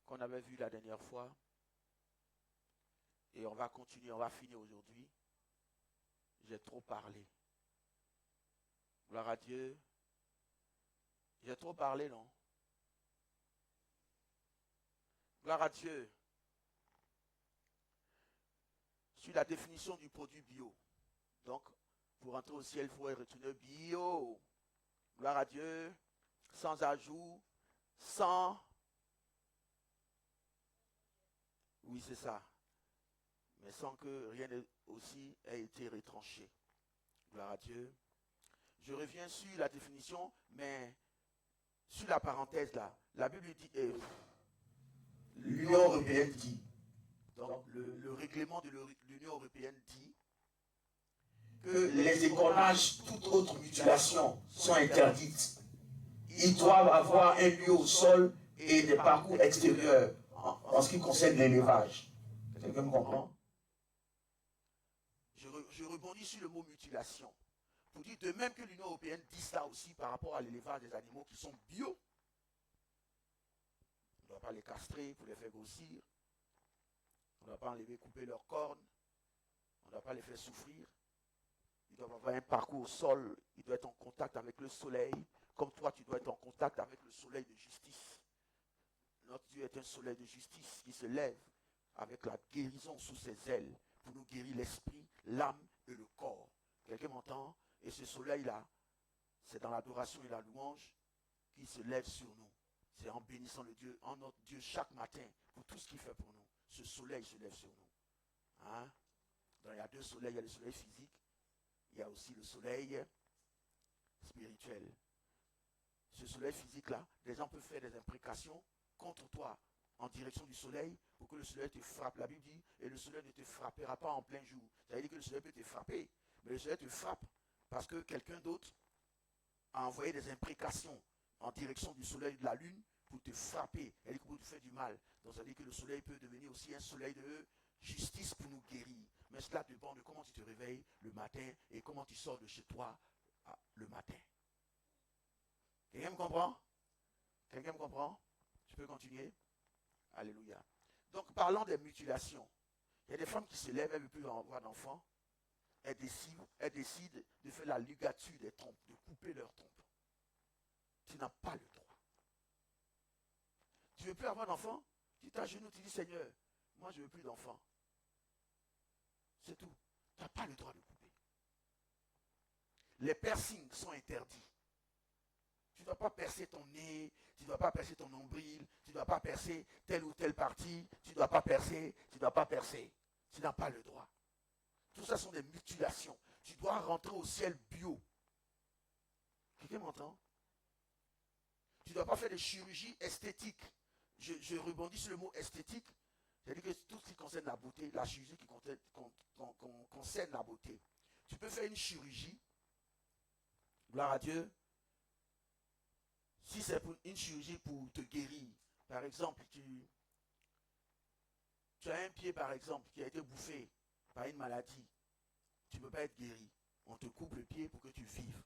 C: qu'on avait vu la dernière fois. Et on va continuer, on va finir aujourd'hui. J'ai trop parlé. Gloire à Dieu. J'ai trop parlé, non? Gloire à Dieu. Sur la définition du produit bio. Donc, pour entrer au ciel, il faut retourner bio. Gloire à Dieu. Sans ajout, sans... Oui, c'est ça. Mais sans que rien aussi ait été retranché. Gloire à Dieu. Je reviens sur la définition, mais sur la parenthèse là. La Bible dit...
B: L'Union européenne dit.
C: Donc, le règlement de l'Union européenne dit
B: que les écornages, toute autre mutilation sont interdites. Ils doivent avoir un lieu au sol et des parcours extérieurs en ce qui concerne l'élevage. Quelqu'un me comprend?
C: Je rebondis sur le mot mutilation. Pour dire de même que l'Union européenne dit ça aussi par rapport à l'élevage des animaux qui sont bio. On ne doit pas les castrer pour les faire grossir. On ne doit pas enlever, couper leurs cornes. On ne doit pas les faire souffrir. Ils doivent avoir un parcours au sol. Ils doivent être en contact avec le soleil. Comme toi, tu dois être en contact avec le soleil de justice. Notre Dieu est un soleil de justice qui se lève avec la guérison sous ses ailes pour nous guérir l'esprit, l'âme et le corps. Quelqu'un m'entend? Et ce soleil-là, c'est dans l'adoration et la louange qu'il se lève sur nous. C'est en bénissant le Dieu, en notre Dieu chaque matin pour tout ce qu'il fait pour nous. Ce soleil se lève sur nous. Hein? Donc, il y a deux soleils, il y a le soleil physique, il y a aussi le soleil spirituel. Ce soleil physique-là, les gens peuvent faire des imprécations contre toi en direction du soleil pour que le soleil te frappe. La Bible dit, et le soleil ne te frappera pas en plein jour. Ça veut dire que le soleil peut te frapper, mais le soleil te frappe parce que quelqu'un d'autre a envoyé des imprécations en direction du soleil et de la lune pour te frapper, et pour te faire du mal. Donc ça veut dire que le soleil peut devenir aussi un soleil de justice pour nous guérir. Mais cela dépend de comment tu te réveilles le matin et comment tu sors de chez toi le matin. Quelqu'un me comprend? Quelqu'un me comprend? Je peux continuer? Alléluia. Donc parlant des mutilations, il y a des femmes qui se lèvent, elles ne veulent plus avoir d'enfants. Elles décident de faire la ligature des trompes, de couper leurs trompes. Tu n'as pas le droit. Tu ne veux plus avoir d'enfants? Tu t'agenouilles, tu dis Seigneur, moi je ne veux plus d'enfants. C'est tout. Tu n'as pas le droit de couper. Les piercings sont interdits. Tu ne dois pas percer ton nez, tu ne dois pas percer ton nombril, tu ne dois pas percer telle ou telle partie, tu ne dois pas percer, tu ne dois pas percer. Tu n'as pas le droit. Tout ça sont des mutilations. Tu dois rentrer au ciel bio. Quelqu'un m'entend? Tu ne dois pas faire de chirurgie esthétique. Je rebondis sur le mot esthétique. C'est-à-dire que tout ce qui concerne la beauté, la chirurgie qui concerne la beauté. Tu peux faire une chirurgie, gloire à Dieu, si c'est une chirurgie pour te guérir. Par exemple, tu as un pied, par exemple, qui a été bouffé par une maladie. Tu ne peux pas être guéri. On te coupe le pied pour que tu vives.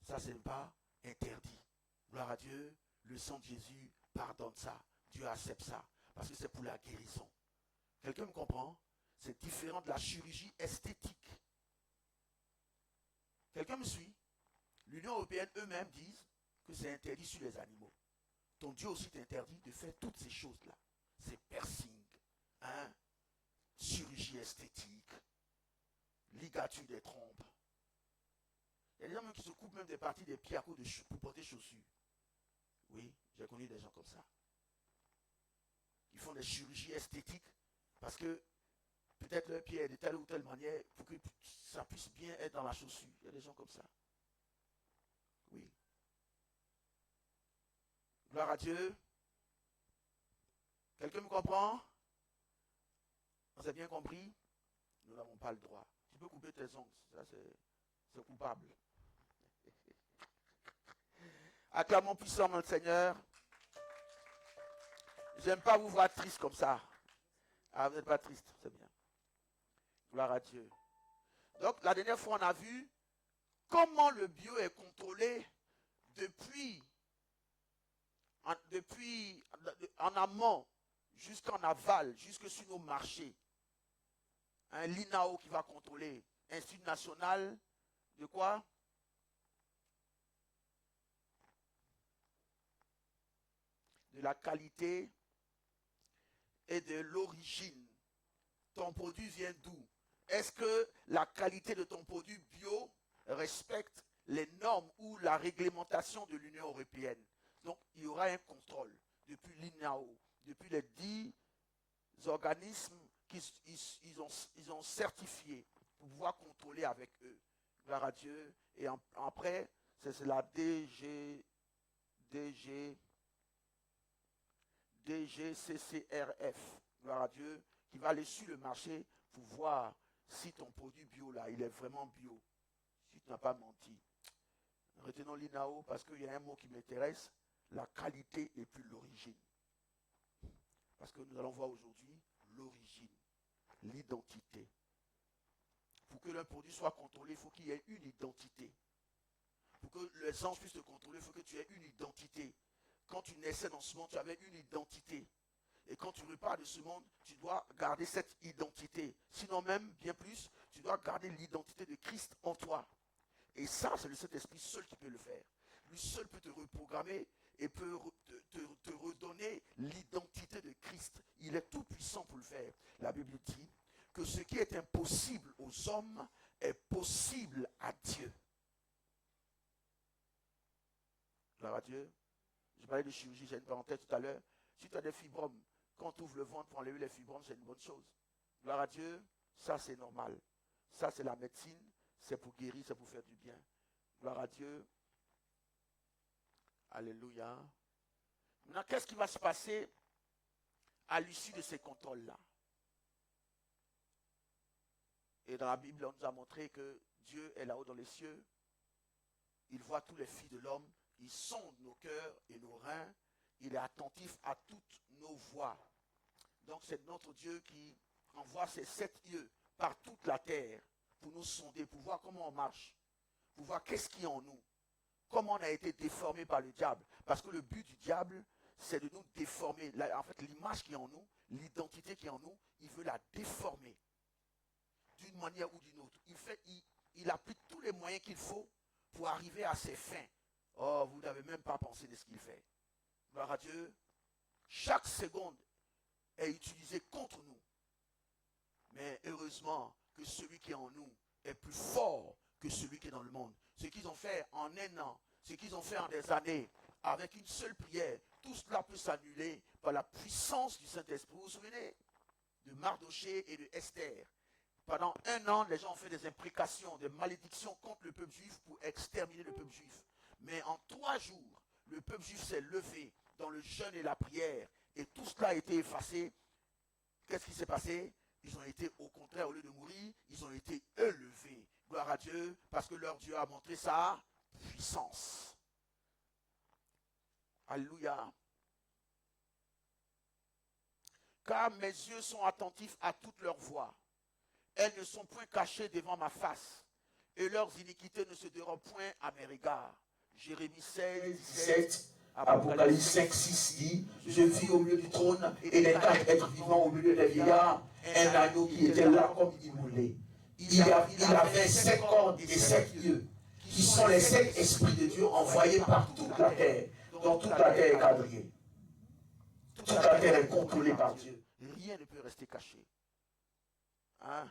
C: Ça, ce n'est pas interdit. Gloire à Dieu, le sang de Jésus pardonne ça. Dieu accepte ça. Parce que c'est pour la guérison. Quelqu'un me comprend? C'est différent de la chirurgie esthétique. Quelqu'un me suit? L'Union européenne eux-mêmes disent, que c'est interdit sur les animaux. Ton Dieu aussi t'interdit de faire toutes ces choses-là. Ces piercings, hein, chirurgie esthétique, ligature des trompes. Il y a des gens même qui se coupent même des parties des pieds à cause de pour porter chaussures. Oui, j'ai connu des gens comme ça. Qui font des chirurgies esthétiques parce que peut-être leur pied est de telle ou telle manière pour que ça puisse bien être dans la chaussure. Il y a des gens comme ça. Oui. Gloire à Dieu. Quelqu'un me comprend? Vous avez bien compris? Nous n'avons pas le droit. Tu peux couper tes ongles. Ça, c'est coupable. Acclamons puissamment le Seigneur. J'aime pas vous voir triste comme ça. Ah, vous n'êtes pas triste, c'est bien. Gloire à Dieu. Donc, la dernière fois, on a vu comment le bio est contrôlé depuis en amont jusqu'en aval, jusque sur nos marchés. L'INAO qui va contrôler. Institut national de quoi? De la qualité et de l'origine. Ton produit vient d'où? Est-ce que la qualité de ton produit bio respecte les normes ou la réglementation de l'Union européenne? Donc, il y aura un contrôle depuis l'INAO, depuis les 10 organismes qu'ils ont certifiés pour pouvoir contrôler avec eux. Gloire à Dieu. Et après, c'est la DGCCRF, gloire à Dieu, qui va aller sur le marché pour voir si ton produit bio là, il est vraiment bio. Si tu n'as pas menti. Retenons l'INAO parce qu'il y a un mot qui m'intéresse, la qualité et puis l'origine. Parce que nous allons voir aujourd'hui l'origine, l'identité. Pour que le produit soit contrôlé, il faut qu'il y ait une identité. Pour que les anges puissent te contrôler, il faut que tu aies une identité. Quand tu naissais dans ce monde, tu avais une identité. Et quand tu repars de ce monde, tu dois garder cette identité. Sinon même, bien plus, tu dois garder l'identité de Christ en toi. Et ça, c'est le Saint-Esprit seul qui peut le faire. Lui seul peut te reprogrammer et peut te redonner l'identité de Christ. Il est tout puissant pour le faire. La Bible dit que ce qui est impossible aux hommes est possible à Dieu. Gloire à Dieu. Je parlais de chirurgie, j'ai une parenthèse tout à l'heure. Si tu as des fibromes, quand tu ouvres le ventre pour enlever les fibromes, c'est une bonne chose. Gloire à Dieu, ça c'est normal. Ça c'est la médecine, c'est pour guérir, c'est pour faire du bien. Gloire à Dieu. Alléluia. Maintenant, qu'est-ce qui va se passer à l'issue de ces contrôles-là? Et dans la Bible, on nous a montré que Dieu est là-haut dans les cieux. Il voit tous les filles de l'homme. Il sonde nos cœurs et nos reins. Il est attentif à toutes nos voies. Donc c'est notre Dieu qui envoie ses 7 yeux par toute la terre pour nous sonder, pour voir comment on marche, pour voir qu'est-ce qui est en nous, comment on a été déformé par le diable. Parce que le but du diable, c'est de nous déformer. En fait, l'image qui est en nous, l'identité qui est en nous, il veut la déformer d'une manière ou d'une autre. Il applique tous les moyens qu'il faut pour arriver à ses fins. Oh, vous n'avez même pas pensé de ce qu'il fait. Gloire à Dieu. Chaque seconde est utilisée contre nous. Mais heureusement que celui qui est en nous est plus fort que celui qui est dans le monde. Ce qu'ils ont fait en un an, ce qu'ils ont fait en des années, avec une seule prière, tout cela peut s'annuler par la puissance du Saint-Esprit. Vous vous souvenez de Mardoché et de Esther? Pendant un an, les gens ont fait des imprécations, des malédictions contre le peuple juif pour exterminer le peuple juif. Mais en 3 jours, le peuple juif s'est levé dans le jeûne et la prière. Et tout cela a été effacé. Qu'est-ce qui s'est passé? Ils ont été, au contraire, au lieu de mourir, ils ont été élevés. Gloire à Dieu, parce que leur Dieu a montré sa puissance. Alléluia. Car mes yeux sont attentifs à toutes leurs voies. Elles ne sont point cachées devant ma face. Et leurs iniquités ne se dérobent point à mes regards. Jérémie 16, 17, Apocalypse 5, 6 dit, je vis au milieu du trône et les 4 êtres vivants au milieu des vieillards, un agneau qui était là comme immolé. Il avait 7 cornes et 7 yeux, qui
B: qui sont les 7 esprits de Dieu envoyés par toute la terre, dont toute la terre est quadrillée. Toute la terre est contrôlée par Dieu.
C: Rien ne peut rester caché. Hein?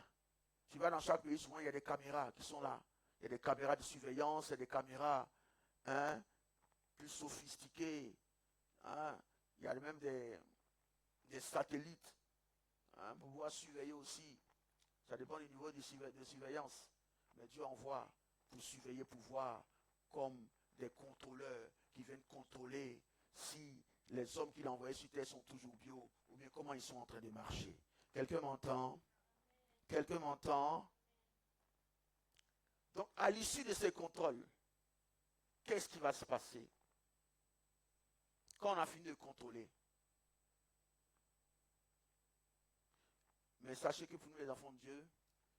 C: Tu vas dans chaque pays, souvent il y a des caméras qui sont là. Il y a des caméras de surveillance, il y a des caméras plus sophistiquées. Hein? Il y a même des satellites pour pouvoir surveiller aussi. Ça dépend du niveau de surveillance. Mais Dieu envoie pour surveiller, pour voir comme des contrôleurs qui viennent contrôler si les hommes qu'il a envoyés sur terre sont toujours bio ou bien comment ils sont en train de marcher. Quelqu'un m'entend? Quelqu'un m'entend? Donc, à l'issue de ces contrôles, qu'est-ce qui va se passer? Quand on a fini de contrôler. Mais sachez que pour nous, les enfants de Dieu,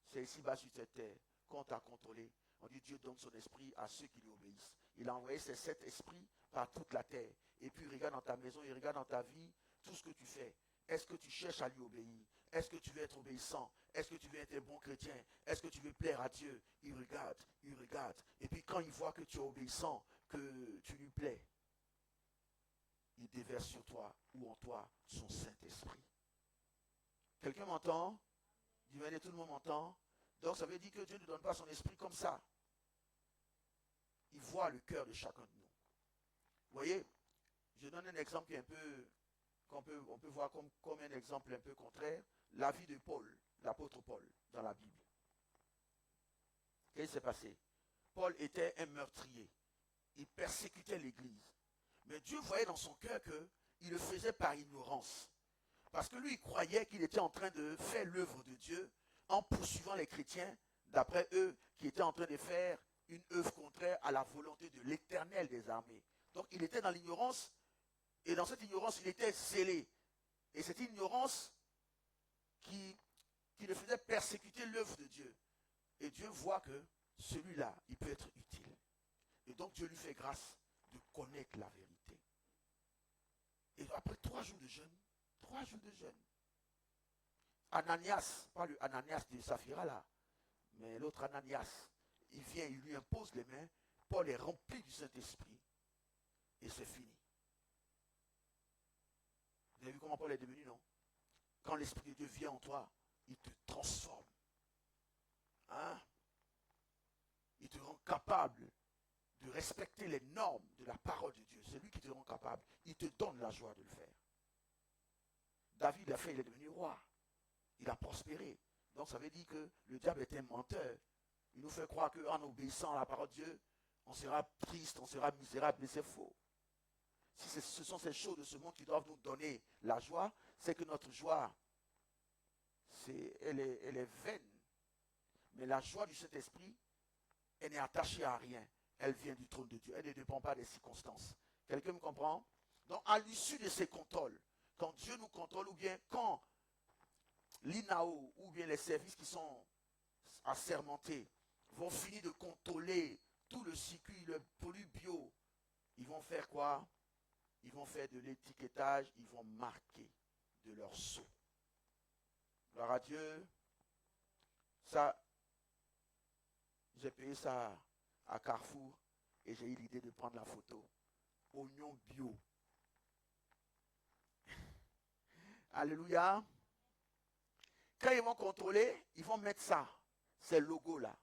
C: c'est ici-bas sur cette terre. Quand on t'a contrôlé, on dit Dieu donne son esprit à ceux qui lui obéissent. Il a envoyé ces 7 esprits par toute la terre. Et puis il regarde dans ta maison, il regarde dans ta vie, tout ce que tu fais. Est-ce que tu cherches à lui obéir? Est-ce que tu veux être obéissant? Est-ce que tu veux être un bon chrétien? Est-ce que tu veux plaire à Dieu? Il regarde, il regarde. Et puis quand il voit que tu es obéissant, que tu lui plais, il déverse sur toi ou en toi son Saint-Esprit. Quelqu'un m'entend? Du venez, tout le monde m'entend? Donc ça veut dire que Dieu ne donne pas son esprit comme ça. Il voit le cœur de chacun de nous. Vous voyez, je donne un exemple qui est un peu, on peut voir comme un exemple un peu contraire. La vie de Paul, l'apôtre Paul, dans la Bible. Qu'est-ce qui s'est passé? Paul était un meurtrier. Il persécutait l'Église. Mais Dieu voyait dans son cœur qu'il le faisait par ignorance. Parce que lui, il croyait qu'il était en train de faire l'œuvre de Dieu en poursuivant les chrétiens, d'après eux, qui étaient en train de faire une œuvre contraire à la volonté de l'Éternel des armées. Donc il était dans l'ignorance, et dans cette ignorance, il était scellé. Et cette ignorance qui le faisait persécuter l'œuvre de Dieu. Et Dieu voit que celui-là, il peut être utile. Et donc Dieu lui fait grâce de connaître la vérité. Et après 3 jours de jeûne, Ananias, pas le Ananias de Saphira là, mais l'autre Ananias, il vient, il lui impose les mains. Paul est rempli du Saint-Esprit. Et c'est fini. Vous avez vu comment Paul est devenu, non? Quand l'Esprit de Dieu vient en toi, il te transforme. Hein? Il te rend capable de respecter les normes de la parole de Dieu. C'est lui qui te rend capable. Il te donne la joie de le faire. David l'a fait, il est devenu roi. Il a prospéré. Donc ça veut dire que le diable est un menteur. Il nous fait croire qu'en obéissant à la parole de Dieu, on sera triste, on sera misérable, mais c'est faux. Si ce sont ces choses de ce monde qui doivent nous donner la joie, c'est que notre joie, elle est vaine. Mais la joie du Saint-Esprit, elle n'est attachée à rien. Elle vient du trône de Dieu. Elle ne dépend pas des circonstances. Quelqu'un me comprend? Donc à l'issue de ces contrôles, quand Dieu nous contrôle, ou bien quand l'INAO, ou bien les services qui sont assermentés, vont finir de contrôler tout le circuit, le produit bio, ils vont faire quoi? Ils vont faire de l'étiquetage, ils vont marquer de leur sceau. Gloire à Dieu. Ça, j'ai payé ça à Carrefour et j'ai eu l'idée de prendre la photo. Oignon bio. Alléluia. Quand ils vont contrôler, ils vont mettre ça, ces logos-là,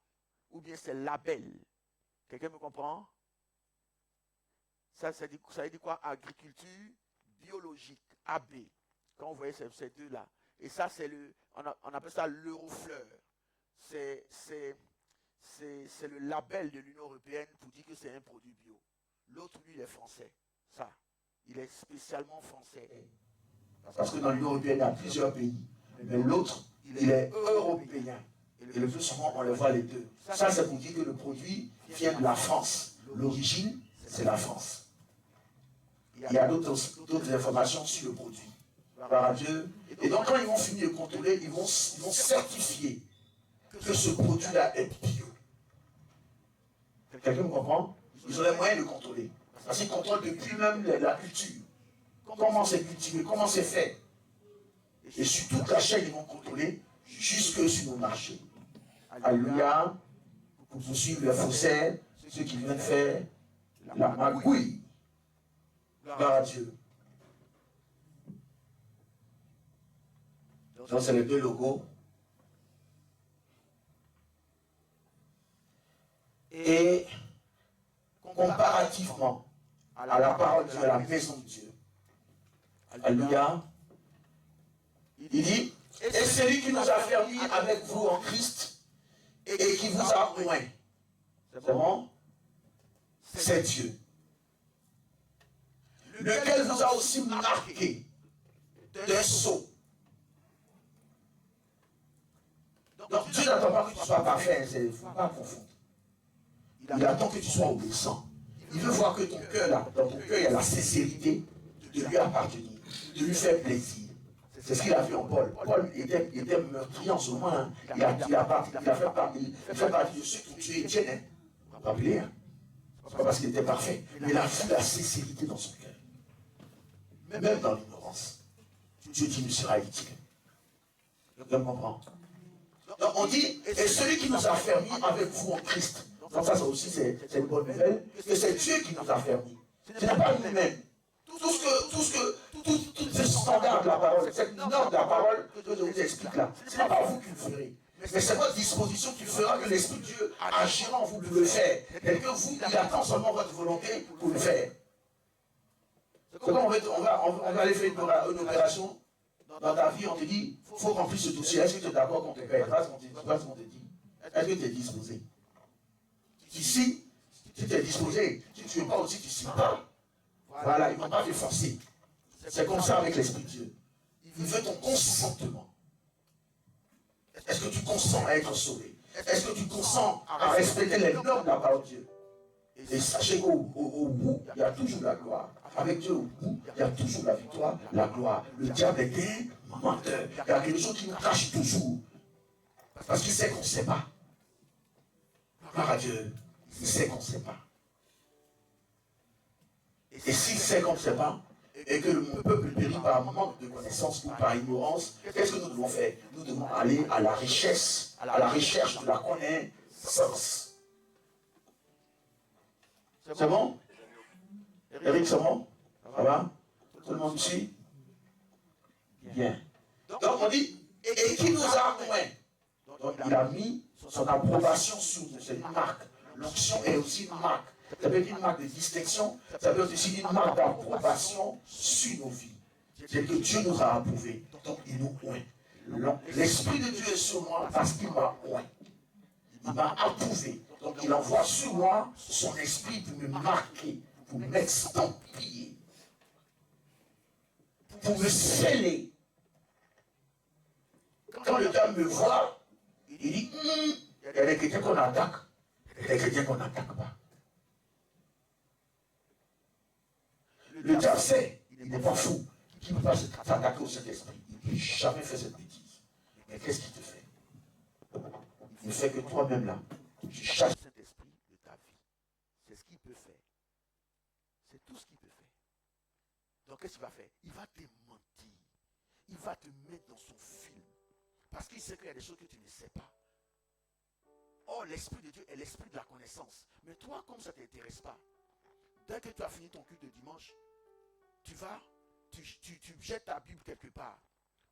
C: ou bien ces labels. Quelqu'un me comprend? Ça veut dire quoi? Agriculture biologique, AB. Quand vous voyez ces deux-là. Et ça, on appelle ça l'Eurofleur. C'est le label de l'Union européenne pour dire que c'est un produit bio. L'autre, lui, il est français. Ça, il est spécialement français.
B: Parce que dans l'Union européenne, il y a plusieurs pays. Mais l'autre, il est européen. Et le plus souvent, on le voit les deux. Ça, c'est pour dire que le produit vient de la France. L'origine, c'est la France. Il y a d'autres informations sur le produit. Par Dieu. Et donc, quand ils vont finir de contrôler, ils vont certifier que ce produit-là est bio. Quelqu'un me comprend? Ils ont les moyens de contrôler. Parce qu'ils contrôlent depuis même la culture. Comment c'est cultivé, comment c'est fait. Et sur toute la chaîne, ils vont contrôler jusque sur nos marchés. Alléluia. Pour poursuivre les faussaires, ceux qui viennent faire la magouille. Gloire à Dieu. Donc c'est les deux logos. Et comparativement à la parole de Dieu, à la maison de Dieu. Alléluia. Il dit, et celui qui nous a fermis avec vous en Christ et qui vous a oint. C'est bon? C'est Dieu. Lequel vous a aussi marqué d'un sceau. Donc Dieu n'attend pas que tu sois parfait, il ne faut pas confondre. Il attend que tu sois obéissant. Il veut voir que ton cœur, dans ton cœur, il y a la sincérité de lui appartenir, de lui faire plaisir. C'est ce qu'il a vu en Paul. Paul était meurtrier en ce moment. Hein. Il a fait partie de ceux qui ont tué Étienne. Hein. Vous vous rappelez, hein? C'est pas parce qu'il était parfait, mais il a vu la sincérité dans son cœur. Même dans l'ignorance. Dieu dit, nous sera utile. Vous comprenez? Donc on dit, et celui qui nous a fermis avec vous en Christ. Donc ça aussi, c'est une bonne nouvelle, que c'est Dieu qui nous a fermis. Ce n'est pas nous-mêmes. Tous ces standards de la parole, cette norme de la parole que je vous explique là, ce n'est pas vous qui le ferez. Mais c'est votre disposition qui fera que l'Esprit de Dieu agira en vous pour le faire. Et que vous, il attend seulement votre volonté pour le faire. C'est comme on va aller faire une opération dans ta vie, on te dit, il faut remplir ce dossier. Est-ce que tu es d'accord qu'on te paye? Voilà ce qu'on te dit. Est-ce que tu es disposé? Ici, si tu es disposé, si tu ne veux pas aussi, tu ne signes pas. Voilà, ils ne vont pas te forcer. C'est comme ça avec l'Esprit de Dieu. Il veut ton consentement. Est-ce que tu consens à être sauvé? Est-ce que tu consens à respecter les normes de la parole de Dieu? Et sachez qu'au bout, il y a toujours la gloire. Avec Dieu, au bout, il y a toujours la victoire, la gloire. Le diable est un menteur. Il y a quelque chose qui nous cache toujours. Parce qu'il sait qu'on ne sait pas. Gloire à Dieu. Il sait qu'on ne sait pas. Et s'il sait qu'on ne sait pas, et que le peuple périt par manque de connaissance ou par ignorance, qu'est-ce que nous devons faire? Nous devons aller à la richesse, à la recherche de la connaissance. C'est bon? Eric, c'est bon? Ça va? Tout le monde ici? Bien. Donc on dit, et qui nous a oint? Donc il a mis son approbation sur nous, c'est une marque. L'onction est aussi une marque. Ça peut être une marque de distinction, ça peut être aussi une marque d'approbation sur nos vies. C'est que Dieu nous a approuvés, donc il nous oint. L'Esprit de Dieu est sur moi parce qu'il m'a oint. Il m'a approuvé. Donc il envoie sur moi son esprit pour me marquer, pour m'extampiller, pour me sceller. Quand le diable me voit, il dit, il y a des chrétiens qu'on attaque, il y a des chrétiens qu'on n'attaque pas. Le diable sait, il n'est pas fou, qu'il ne peut pas s'attaquer au Saint-Esprit. Il n'a jamais fait cette bêtise. Mais qu'est-ce qu'il te fait? Il ne fait que toi-même là, tu chasses le Saint-Esprit de ta vie. C'est ce qu'il peut faire. C'est tout ce qu'il peut faire. Donc qu'est-ce qu'il va faire? Il va te mentir. Il va te mettre dans son film. Parce qu'il sait qu'il y a des choses que tu ne sais pas. Or, l'Esprit de Dieu est l'Esprit de la connaissance. Mais toi, comme ça ne t'intéresse pas, dès que tu as fini ton culte de dimanche, tu jettes ta Bible quelque part.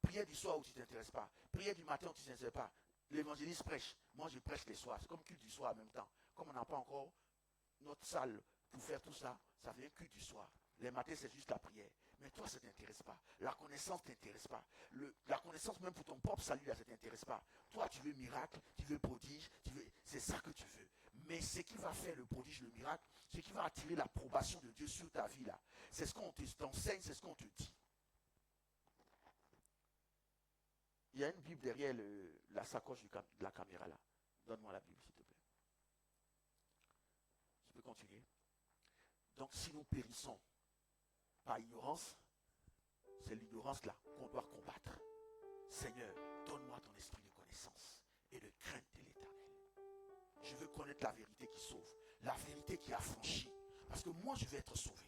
B: Prière du soir où tu ne t'intéresses pas. Prière du matin où tu ne t'intéresses pas. L'évangéliste prêche. Moi, je prêche les soirs. C'est comme culte du soir en même temps. Comme on n'a pas encore notre salle pour faire tout ça, ça devient culte du soir. Les matins, c'est juste la prière. Mais toi, ça ne t'intéresse pas. La connaissance ne t'intéresse pas. La connaissance, même pour ton propre salut, là, ça ne t'intéresse pas. Toi, tu veux miracle, tu veux prodige, c'est ça que tu veux. Mais ce qui va faire le prodige, le miracle, ce qui va attirer l'approbation de Dieu sur ta vie, là, c'est ce qu'on t'enseigne, c'est ce qu'on te dit. Il y a une Bible derrière la sacoche de la caméra, là. Donne-moi la Bible, s'il te plaît. Je peux continuer? Donc, si nous périssons par ignorance, c'est l'ignorance là qu'on doit combattre. Seigneur, donne-moi ton esprit de connaissance et de crainte de l'Éternel. Je veux connaître la vérité qui sauve, la vérité qui affranchit. Parce que moi, je veux être sauvé.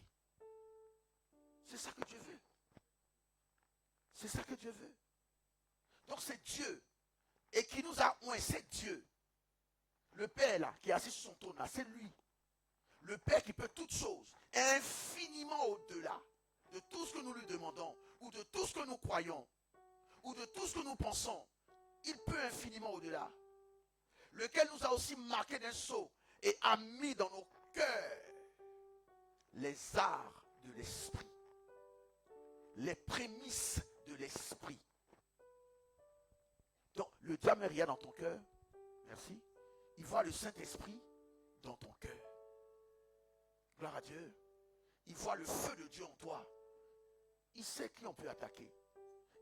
B: C'est ça que Dieu veut. C'est ça que Dieu veut. Donc c'est Dieu. Et qui nous a oint, c'est Dieu. Le Père là, qui est assis sur son trône là, c'est lui.
C: le Père qui peut toutes choses, infiniment au-delà de tout ce que nous lui demandons, ou de tout ce que nous croyons, ou de tout ce que nous pensons, il peut infiniment au-delà, lequel nous a aussi marqué d'un sceau et a mis dans nos cœurs les arts de l'esprit, les prémices de l'esprit. Donc, le diable met rien dans ton cœur. Merci. Il voit le Saint-Esprit dans ton cœur. Gloire à Dieu. Il voit le feu de Dieu en toi. Il sait qui on peut attaquer.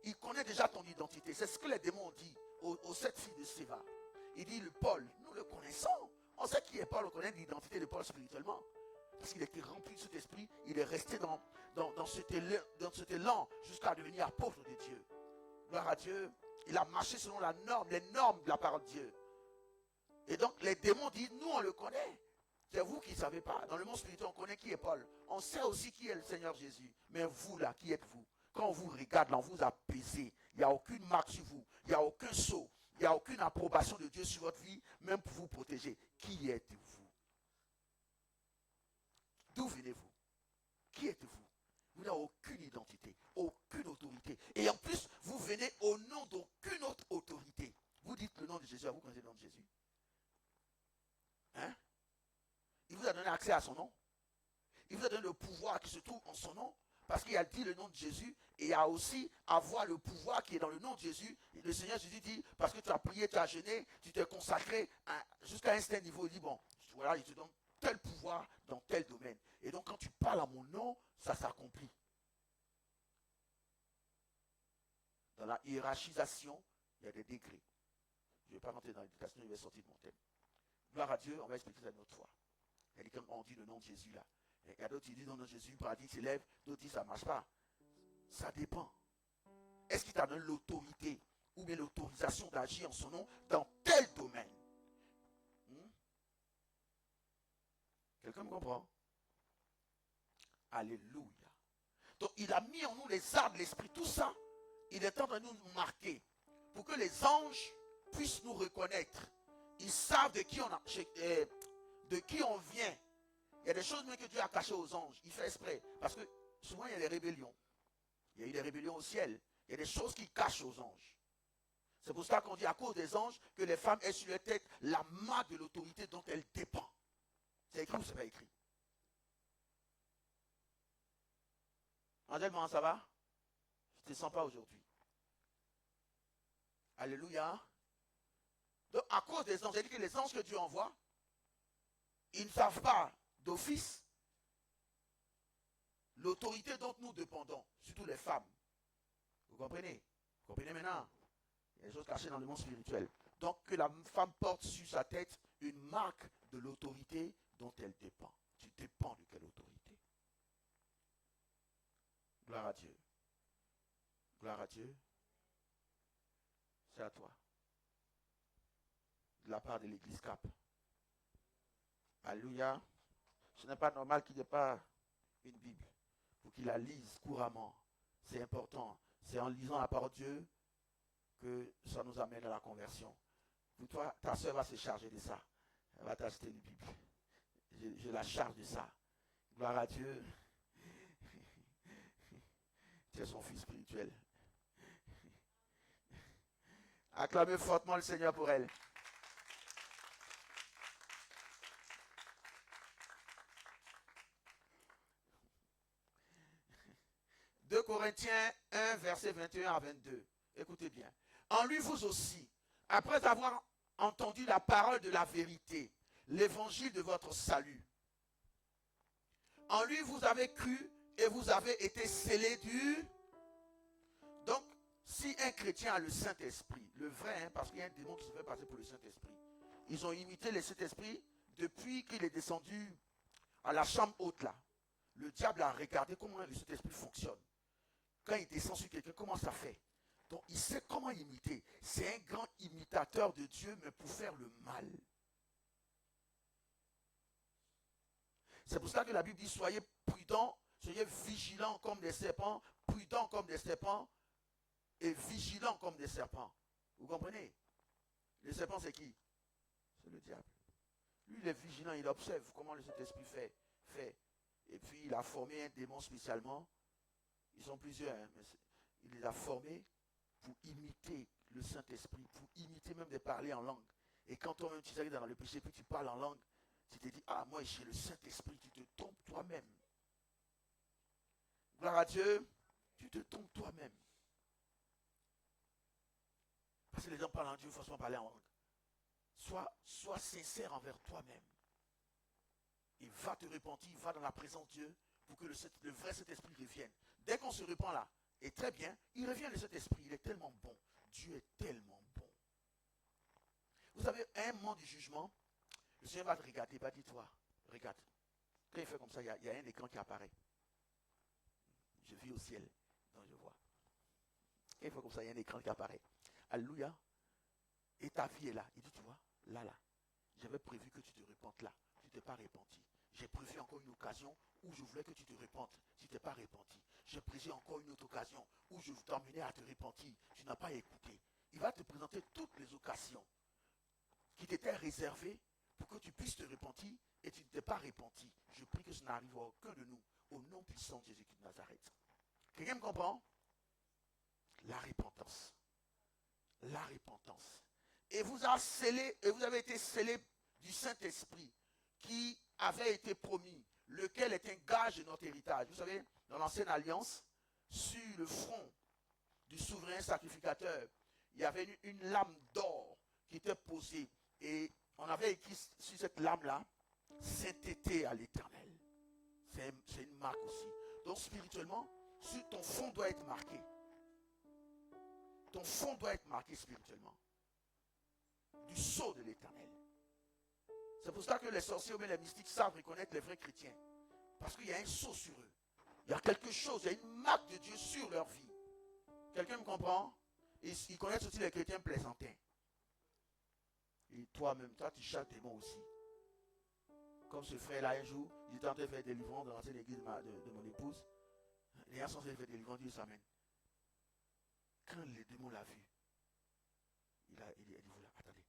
C: Il connaît déjà ton identité. C'est ce que les démons ont dit aux 7 filles de Séva. Il dit, le Paul, nous le connaissons. On sait qui est Paul, on connaît l'identité de Paul spirituellement. Parce qu'il était rempli de cet esprit. Il est resté dans cet élan jusqu'à devenir apôtre de Dieu. Gloire à Dieu. Il a marché selon les normes de la parole de Dieu. Et donc les démons disent, nous on le connaît. C'est vous qui ne savez pas. Dans le monde spirituel, on connaît qui est Paul. On sait aussi qui est le Seigneur Jésus. Mais vous là, qui êtes-vous? Quand on vous regarde, là, on vous a pesé. Il n'y a aucune marque sur vous. Il n'y a aucun sceau. Il n'y a aucune approbation de Dieu sur votre vie, même pour vous protéger. Qui êtes-vous? D'où venez-vous? Qui êtes-vous? Vous n'avez aucune identité, aucune autorité. Et en plus, vous venez au nom d'aucune autre autorité. Vous dites le nom de Jésus, vous connaissez le nom de Jésus? Hein? Il vous a donné accès à son nom. Il vous a donné le pouvoir qui se trouve en son nom. Parce qu'il a dit le nom de Jésus. Et il y a aussi avoir le pouvoir qui est dans le nom de Jésus. Et le Seigneur Jésus dit, parce que tu as prié, tu as jeûné, tu t'es consacré jusqu'à un certain niveau. Il dit, bon, voilà, il te donne tel pouvoir dans tel domaine. Et donc quand tu parles à mon nom, ça s'accomplit. Dans la hiérarchisation, il y a des degrés. Je ne vais pas rentrer dans l'éducation, je vais sortir de mon thème. Gloire à Dieu, on va expliquer ça une autre fois. Il y a quand on dit le nom de Jésus là. Il y a d'autres qui disent le nom de Jésus, le paradis s'élève, d'autres disent ça ne marche pas. Ça dépend. Est-ce qu'il t'a donné l'autorité ou bien l'autorisation d'agir en son nom dans tel domaine? Quelqu'un me comprend? Alléluia. Donc il a mis en nous les arts de l'esprit, tout ça, il est en train de nous marquer pour que les anges puissent nous reconnaître. Ils savent de qui on vient. Il y a des choses même que Dieu a cachées aux anges. Il fait exprès. Parce que souvent il y a des rébellions. Il y a eu des rébellions au ciel. Il y a des choses qu'il cache aux anges. C'est pour ça qu'on dit à cause des anges que les femmes aient sur leur tête la marque de l'autorité dont elles dépendent. C'est écrit ou c'est pas écrit? Angèle, ça va? Je ne te sens pas aujourd'hui. Alléluia. Donc à cause des anges, c'est-à-dire que les anges que Dieu envoie, ils ne savent pas d'office l'autorité dont nous dépendons, surtout les femmes. Vous comprenez? Vous comprenez maintenant? Il y a des choses cachées dans le monde spirituel. Donc que la femme porte sur sa tête une marque de l'autorité dont elle dépend. Tu dépends de quelle autorité? Gloire à Dieu. Gloire à Dieu. C'est à toi. De la part de l'église Cap. Alléluia. Ce n'est pas normal qu'il n'y ait pas une Bible pour qu'il la lise couramment. C'est important. C'est en lisant la parole de Dieu que ça nous amène à la conversion. Pour toi, ta soeur va se charger de ça. Elle va t'acheter une Bible. Je la charge de ça. Gloire à Dieu. Tu es son fils spirituel. Acclamez fortement le Seigneur pour elle. « 2 Corinthiens 1, verset 21 à 22. Écoutez bien. En lui, vous aussi, après avoir entendu la parole de la vérité, l'évangile de votre salut, en lui, vous avez cru et vous avez été scellés du... Donc, si un chrétien a le Saint-Esprit, le vrai, parce qu'il y a un démon qui se fait passer pour le Saint-Esprit, ils ont imité le Saint-Esprit depuis qu'il est descendu à la chambre haute là. Le diable a regardé comment le Saint-Esprit fonctionne. Quand il descend sur quelqu'un, comment ça fait? Donc, il sait comment imiter. C'est un grand imitateur de Dieu, mais pour faire le mal. C'est pour ça que la Bible dit, soyez prudents, soyez vigilants comme des serpents, prudents comme des serpents, et vigilants comme des serpents. Vous comprenez? Le serpent, c'est qui? C'est le diable. Lui, il est vigilant, il observe comment le Saint-Esprit fait. fait. Et puis il a formé un démon spécialement. Ils sont plusieurs, hein, mais il les a formés pour imiter le Saint-Esprit, pour imiter même de parler en langue. Et quand toi-même tu arrives dans le péché, puis tu parles en langue, tu te dis, ah, moi j'ai le Saint-Esprit, tu te trompes toi-même. Gloire à Dieu, tu te trompes toi-même. Parce que les gens parlent en Dieu, il faut forcément parler en langue. Sois sincère envers toi-même. Il va te repentir, va dans la présence de Dieu pour que le vrai Saint-Esprit revienne. Dès qu'on se repent là, et très bien, il revient le Saint-Esprit, il est tellement bon. Dieu est tellement bon. Vous savez, à un moment du jugement, le Seigneur va te regarder, il va dire, toi, regarde. Quand il fait comme ça, il y a un écran qui apparaît. Je vis au ciel, donc je vois. Quand il fait comme ça, il y a un écran qui apparaît. Alléluia. Et ta vie est là. Il dit, tu vois, là, j'avais prévu que tu te repentes là. Tu ne t'es pas repenti. J'ai prévu encore une occasion où je voulais que tu te repentes. Tu ne t'es pas repenti. J'ai prévu encore une autre occasion où je veux t'emmener à te repentir. Tu n'as pas écouté. Il va te présenter toutes les occasions qui t'étaient réservées pour que tu puisses te repentir et tu ne t'es pas repenti. Je prie que ça n'arrive à aucun de nous. Au nom puissant de Jésus-Christ de Nazareth. Quelqu'un me comprend? La repentance. La repentance. Et vous avez été scellés du Saint-Esprit qui avait été promis, lequel est un gage de notre héritage. Vous savez, dans l'ancienne alliance, sur le front du souverain sacrificateur, il y avait une lame d'or qui était posée. Et on avait écrit sur cette lame-là, sainteté à l'Éternel. C'est une marque aussi. Donc spirituellement, ton fond doit être marqué. Ton fond doit être marqué spirituellement. Du sceau de l'Éternel. C'est pour ça que les sorciers ou bien les mystiques savent reconnaître les vrais chrétiens. Parce qu'il y a un sceau sur eux. Il y a quelque chose, il y a une marque de Dieu sur leur vie. Quelqu'un me comprend? Ils connaissent aussi les chrétiens plaisantins. Et toi-même, toi tu chasses des démons aussi. Comme ce frère-là, un jour, il était en train de faire des délivrance dans l'ancienne église de mon épouse. Les gens sont en train de faire des délivrances, Dieu s'amène. Quand le démon l'a vu, il dit, voilà, attendez.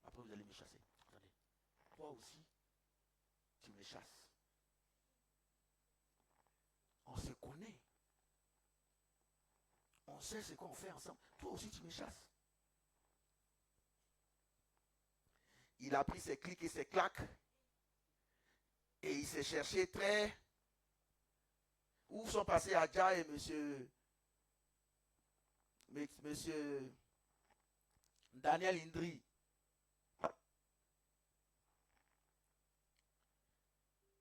C: Après vous allez me chasser. Attendez. Toi aussi, tu me chasses. On se connaît. On sait ce qu'on fait ensemble. Toi aussi, tu me chasses. Il a pris ses clics et ses claques. Et il s'est cherché très... Où sont passés Adja et monsieur Daniel Indri.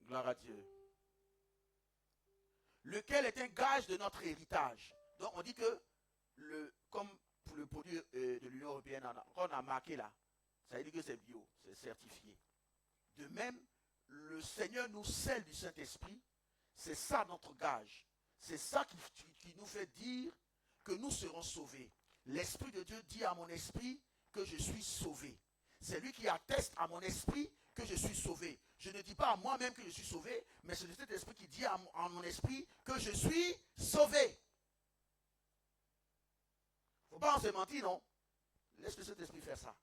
C: Gloire à Dieu. Lequel est un gage de notre héritage. Donc on dit que, comme pour le produit de l'Union européenne, on a marqué là, ça veut dire que c'est bio, c'est certifié. De même, le Seigneur nous scelle du Saint-Esprit, c'est ça notre gage. C'est ça qui nous fait dire que nous serons sauvés. L'Esprit de Dieu dit à mon esprit que je suis sauvé. C'est lui qui atteste à mon esprit que je suis sauvé. Je ne dis pas à moi-même que je suis sauvé, mais c'est cet esprit qui dit à mon esprit que je suis sauvé. Il ne faut pas en se mentir, non? Laisse cet esprit faire ça.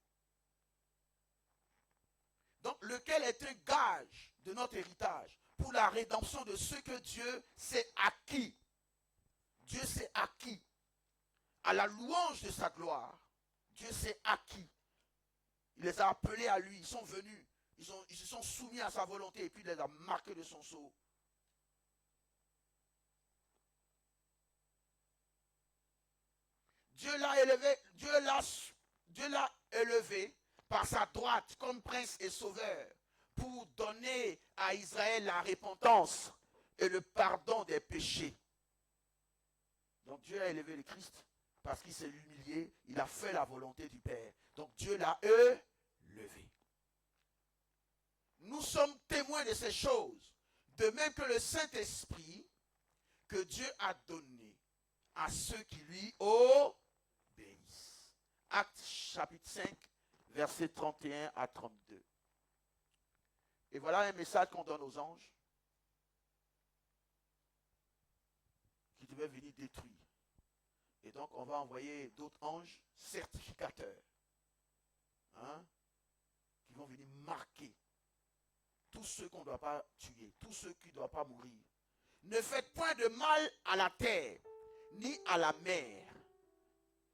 C: Donc, lequel est un gage de notre héritage pour la rédemption de ce que Dieu s'est acquis. Dieu s'est acquis. À la louange de sa gloire, Dieu s'est acquis. Il les a appelés à lui, ils sont venus, ils se sont soumis à sa volonté et puis il les a marqués de son sceau. Dieu l'a élevé par sa droite comme prince et sauveur pour donner à Israël la repentance et le pardon des péchés. Donc Dieu a élevé le Christ parce qu'il s'est humilié, il a fait la volonté du Père. Donc Dieu l'a élevé. Nous sommes témoins de ces choses, de même que le Saint-Esprit que Dieu a donné à ceux qui lui obéissent. Actes chapitre 5, versets 31 à 32. Et voilà un message qu'on donne aux anges qui devaient venir détruire. Et donc on va envoyer d'autres anges certificateurs qui vont venir marquer tout tous ceux qu'on ne doit pas tuer, tous ceux qui ne doivent pas mourir. Ne faites point de mal à la terre, ni à la mer,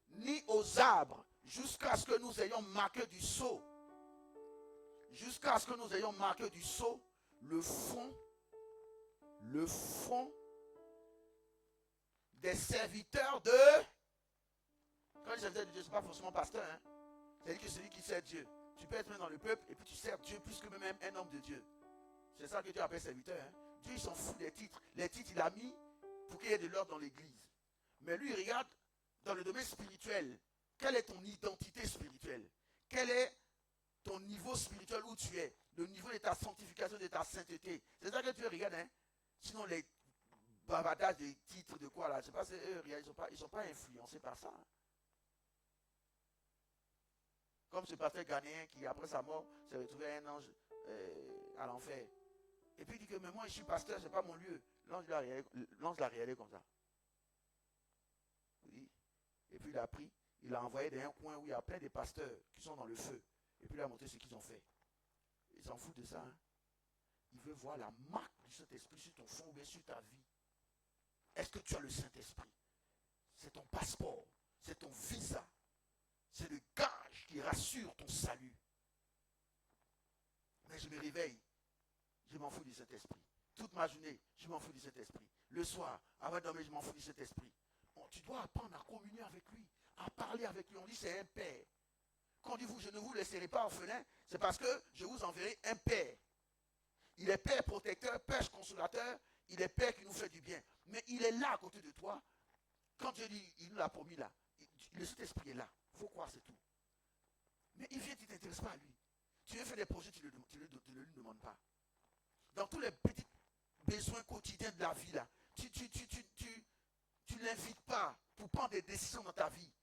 C: ni aux arbres, jusqu'à ce que nous ayons marqué du sceau. Jusqu'à ce que nous ayons marqué du sceau le fond des serviteurs de... Quand je serviteur de Dieu, ce n'est pas forcément pasteur. Hein? C'est-à-dire que celui qui sert Dieu. Tu peux être dans le peuple et puis tu sers Dieu plus que même un homme de Dieu. C'est ça que Dieu appelle serviteur. Hein? Dieu, il s'en fout des titres. Les titres, il a mis pour qu'il y ait de l'ordre dans l'église. Mais lui, il regarde dans le domaine spirituel. Quelle est ton identité spirituelle? Quel est ton niveau spirituel où tu es? Le niveau de ta sanctification, de ta sainteté. C'est ça que tu regardes. Hein? Sinon, les bavardages des titres de quoi là, je sais pas, eux, ils ne sont pas influencés par ça. Hein? Comme ce pasteur ghanéen qui, après sa mort, s'est retrouvé un ange à l'enfer. Et puis il dit que, mais moi, je suis pasteur, ce n'est pas mon lieu. L'ange l'a regardé comme ça. Oui. Et puis il a pris, il l'a envoyé dans un coin où il y a plein de pasteurs qui sont dans le feu. Et puis il a montré ce qu'ils ont fait. Ils s'en foutent de ça. Hein? Il veut voir la marque du Saint-Esprit sur ton front ou bien sur ta vie. Est-ce que tu as le Saint-Esprit? C'est ton passeport, c'est ton visa. C'est le gage qui rassure ton salut. Mais je me réveille, je m'en fous du Saint-Esprit. Toute ma journée, je m'en fous du Saint-Esprit. Le soir, avant de dormir, je m'en fous du Saint-Esprit. Tu dois apprendre à communier avec lui, à parler avec lui. On dit c'est un père. Quand on dit je ne vous laisserai pas orphelin, c'est parce que je vous enverrai un père. Il est père protecteur, père consolateur, il est père qui nous fait du bien. Mais il est là à côté de toi. Quand Dieu dit, il nous l'a promis là, le Saint-Esprit est là. Il faut croire, c'est tout. Mais il vient, tu ne t'intéresses pas à lui. Tu veux faire des projets, tu ne lui demandes pas. Dans tous les petits besoins quotidiens de la vie, là, tu ne l'invites pas pour prendre des décisions dans ta vie.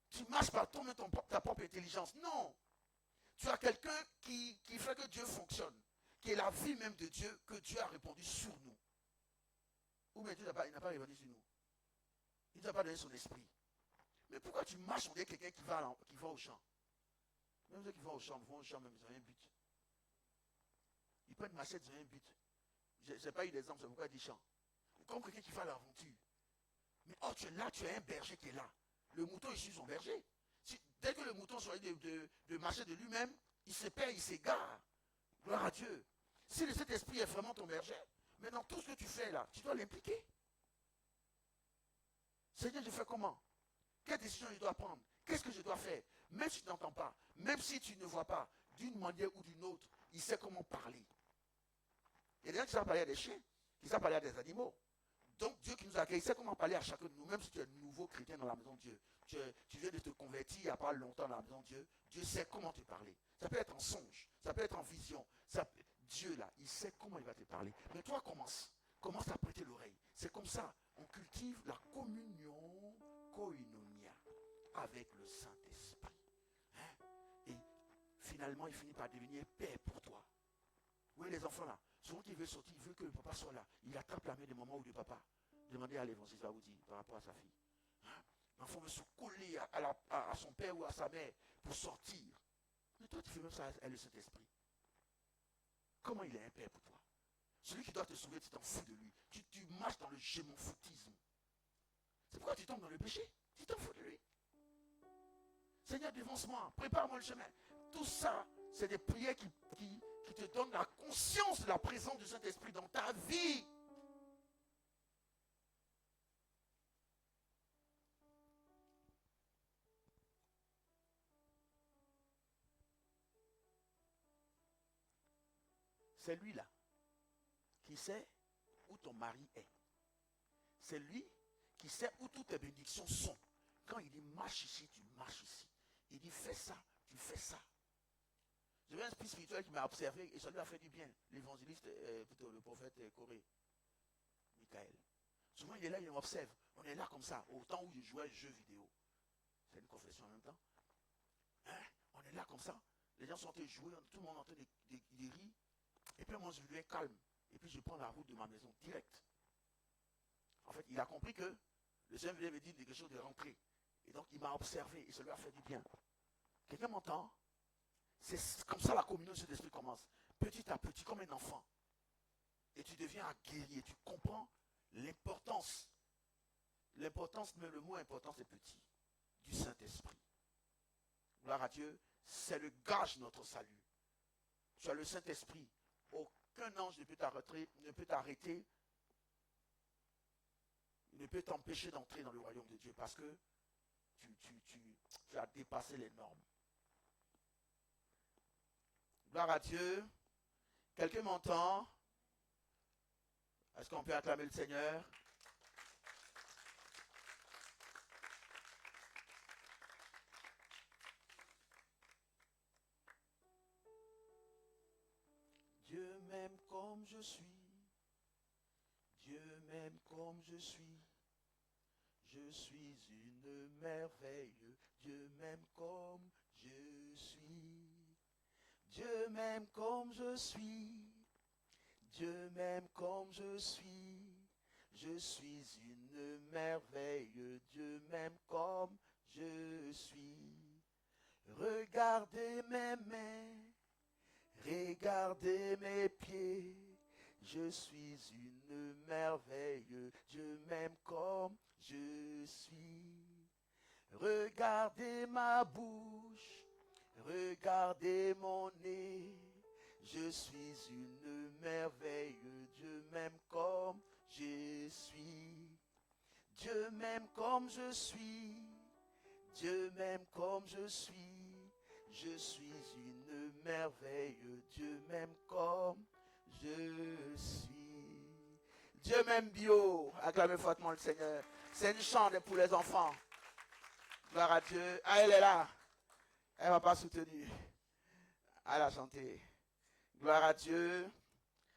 C: Tu marches par toi-même ta propre intelligence. Non. Tu as quelqu'un qui fait que Dieu fonctionne, qui est la vie même de Dieu, que Dieu a répandu sur nous. Ou bien Dieu n'a pas répandu sur nous. Il ne t'a pas donné son esprit. Mais pourquoi tu marches, on dirait quelqu'un qui va au champ? Même ceux qui vont au champ, même ils ont un but. Ils prennent machette, ils ont un but. Je n'ai pas eu d'exemple, c'est pourquoi il dit champ. Comme quelqu'un qui va à l'aventure. Mais tu es là, tu as un berger qui est là. Le mouton, il suit son berger. Dès que le mouton choisit de marcher de lui-même, il se perd, il s'égare. Gloire à Dieu. Si le Saint-Esprit est vraiment ton berger, maintenant tout ce que tu fais là, tu dois l'impliquer. Seigneur, je fais comment? Quelle décision je dois prendre? Qu'est-ce que je dois faire? Même si tu n'entends pas, même si tu ne vois pas, d'une manière ou d'une autre, il sait comment parler. Il y a des gens qui savent parler à des chiens, qui savent parler à des animaux. Donc Dieu qui nous accueille, il sait comment parler à chacun de nous, même si tu es nouveau chrétien dans la maison de Dieu. Tu viens de te convertir il n'y a pas longtemps dans la maison de Dieu. Dieu sait comment te parler. Ça peut être en songe, ça peut être en vision. Dieu là, il sait comment il va te parler. Mais toi, commence à prêter l'oreille. C'est comme ça, on cultive la communion koinonia avec le Saint-Esprit. Hein? Et finalement, il finit par devenir père pour toi. Oui, les enfants là, souvent il veut sortir, il veut que le papa soit là. Il attrape la main de maman ou de papa. Demandez à l'évangile, va vous dire par rapport à sa fille. Hein? L'enfant veut se coller à son père ou à sa mère pour sortir. Mais toi, tu fais même ça avec le Saint-Esprit. Comment il est un père pour toi? Celui qui doit te sauver, tu t'en fous de lui. Tu marches dans le je m'en foutisme. C'est pourquoi tu tombes dans le péché. Tu t'en fous de lui. Seigneur, dévance-moi, prépare-moi le chemin. Tout ça, c'est des prières qui te donnent la conscience de la présence du Saint-Esprit dans ta vie. C'est lui-là qui sait où ton mari est. C'est lui qui sait où toutes tes bénédictions sont. Quand il dit marche ici, tu marches ici. Il dit fais ça, tu fais ça. J'ai un esprit spirituel qui m'a observé et ça lui a fait du bien. L'évangéliste, plutôt le prophète Corée, Michael. Souvent il est là, il m'observe. On est là comme ça, au temps où je jouais à jeux vidéo. C'est une confession en même temps. Hein? On est là comme ça. Les gens sont en train de jouer, tout le monde est en train de rire. Et puis moi je lui ai calme. Et puis je prends la route de ma maison, direct. En fait, il a compris que le Seigneur venait me dire quelque chose de rentrer. Et donc il m'a observé et ça lui a fait du bien. Quelqu'un m'entend? C'est comme ça la communion de cet esprit commence. petit à petit, comme un enfant. Et tu deviens aguerri et tu comprends l'importance. L'importance, mais le mot important, c'est petit, du Saint-Esprit. Gloire à Dieu, c'est le gage de notre salut. Tu as le Saint-Esprit. Aucun ange ne peut t'arrêter, ne peut t'empêcher d'entrer dans le royaume de Dieu parce que tu as dépassé les normes. Gloire à Dieu. Quelqu'un m'entend? Est-ce qu'on peut acclamer le Seigneur? Dieu m'aime comme je suis. Dieu m'aime comme je suis. Je suis une merveille. Dieu m'aime comme je suis. Dieu m'aime comme je suis. Dieu m'aime comme je suis. Je suis une merveille. Dieu m'aime comme je suis. Regardez mes mains. Regardez mes pieds. Je suis une merveille. Dieu m'aime comme je suis. Regardez ma bouche. Regardez mon nez. Je suis une merveille. Dieu m'aime comme je suis. Dieu m'aime comme je suis. Dieu m'aime comme je suis. Je suis une merveille. Dieu m'aime comme je suis. Dieu m'aime bio. Acclamez fortement le Seigneur. C'est une chante pour les enfants. Gloire à Dieu. Ah, elle est là. Elle ne va pas soutenir. Elle a chanté. Gloire à Dieu.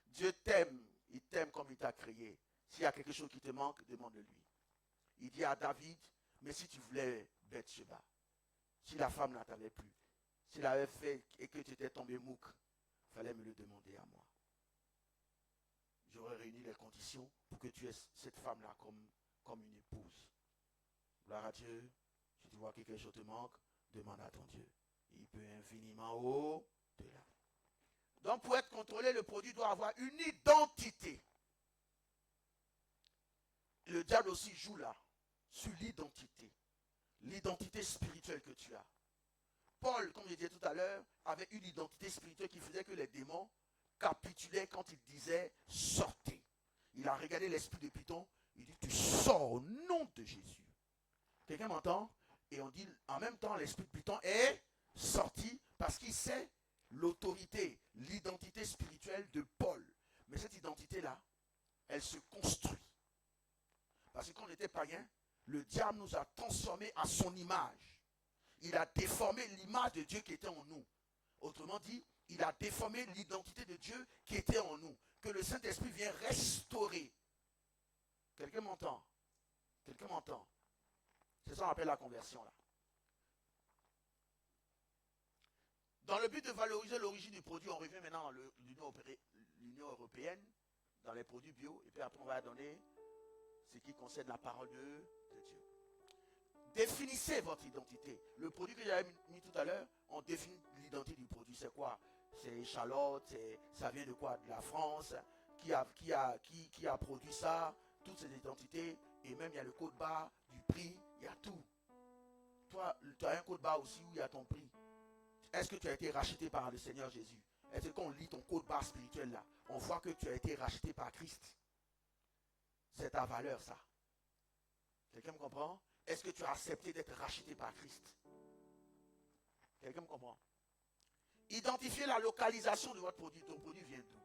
C: Dieu t'aime. Il t'aime comme il t'a créé. S'il y a quelque chose qui te manque, demande-le-lui. Il dit à David, mais si tu voulais Bathsheba, si la femme ne t'avait plus, s'il avait fait et que tu étais tombé mouque, il fallait me le demander à moi. J'aurais réuni les conditions pour que tu aies cette femme-là comme une épouse. Gloire à Dieu. Si tu vois que quelque chose te manque, demande à ton Dieu. Il peut infiniment au-delà. Donc pour être contrôlé, le produit doit avoir une identité. Le diable aussi joue là, sur l'identité. L'identité spirituelle que tu as. Paul, comme je disais tout à l'heure, avait une identité spirituelle qui faisait que les démons capitulaient quand il disait « sortez ». Il a regardé l'esprit de Python, il dit « tu sors au nom de Jésus ». Quelqu'un m'entend? Et on dit en même temps l'esprit de Python est sorti parce qu'il sait l'autorité, l'identité spirituelle de Paul. Mais cette identité-là, elle se construit. Parce que quand on était païen, le diable nous a transformés à son image. Il a déformé l'image de Dieu qui était en nous. Autrement dit, il a déformé l'identité de Dieu qui était en nous. Que le Saint-Esprit vient restaurer. Quelqu'un m'entend? Quelqu'un m'entend? C'est ça qu'on appelle la conversion là. Dans le but de valoriser l'origine du produit, on revient maintenant dans l'Union européenne, dans les produits bio, et puis après on va donner ce qui concerne la parole de Dieu. Définissez votre identité. Le produit que j'avais mis tout à l'heure, on définit l'identité du produit. C'est quoi? C'est échalote, ça vient de quoi? De la France. Qui a produit ça? Toutes ces identités. Et même il y a le code barre du prix. Il y a tout. Toi, tu as un code barre aussi où il y a ton prix. Est-ce que tu as été racheté par le Seigneur Jésus? Est-ce qu'on lit ton code barre spirituel là? On voit que tu as été racheté par Christ. C'est ta valeur ça. Quelqu'un me comprend? Est-ce que tu as accepté d'être racheté par Christ? Quelqu'un me comprend? Identifiez la localisation de votre produit. Ton produit vient d'où?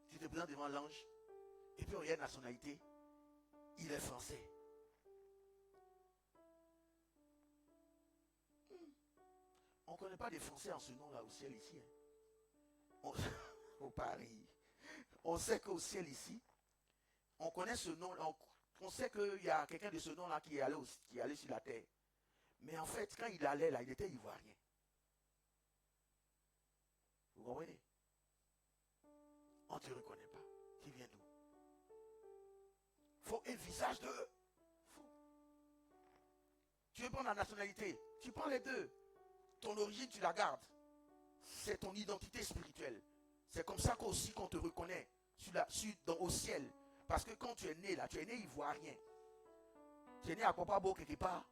C: Tu te présentes devant l'ange et puis on regarde la nationalité. Il est français. On ne connaît pas des Français en ce nom-là au ciel ici. Hein. Au Paris. On sait qu'au ciel ici, on connaît ce nom. On sait qu'il y a quelqu'un de ce nom-là qui est allé sur la terre. Mais en fait, quand il allait là, il était ivoirien. Vous comprenez? On ne te reconnaît pas. Tu viens d'où? Il faut un visage de fou. Tu veux prendre la nationalité, tu prends les deux. Ton origine, tu la gardes. c'est ton identité spirituelle. C'est comme ça qu'aussi qu'on te reconnaît au ciel. Parce que quand tu es né là, tu es né ivoirien. Tu es né à Kopabo quelque part.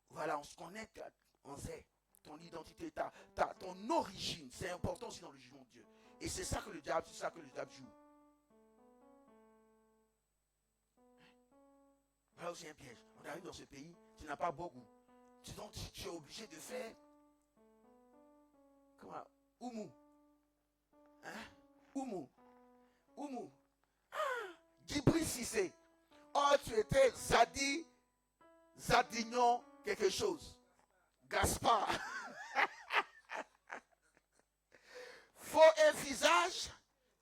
C: Voilà, on se connaît, on sait. Ton identité, ton origine, c'est important aussi dans le jugement de Dieu. Et c'est ça que le diable joue. Voilà aussi un piège. On arrive dans ce pays, tu n'as pas beaucoup. Donc tu es obligé de faire comment? Oumou. Hein? Oumou. Djibril Cissé. Oh, tu étais Zadignon, quelque chose. Gaspard. Faux et visage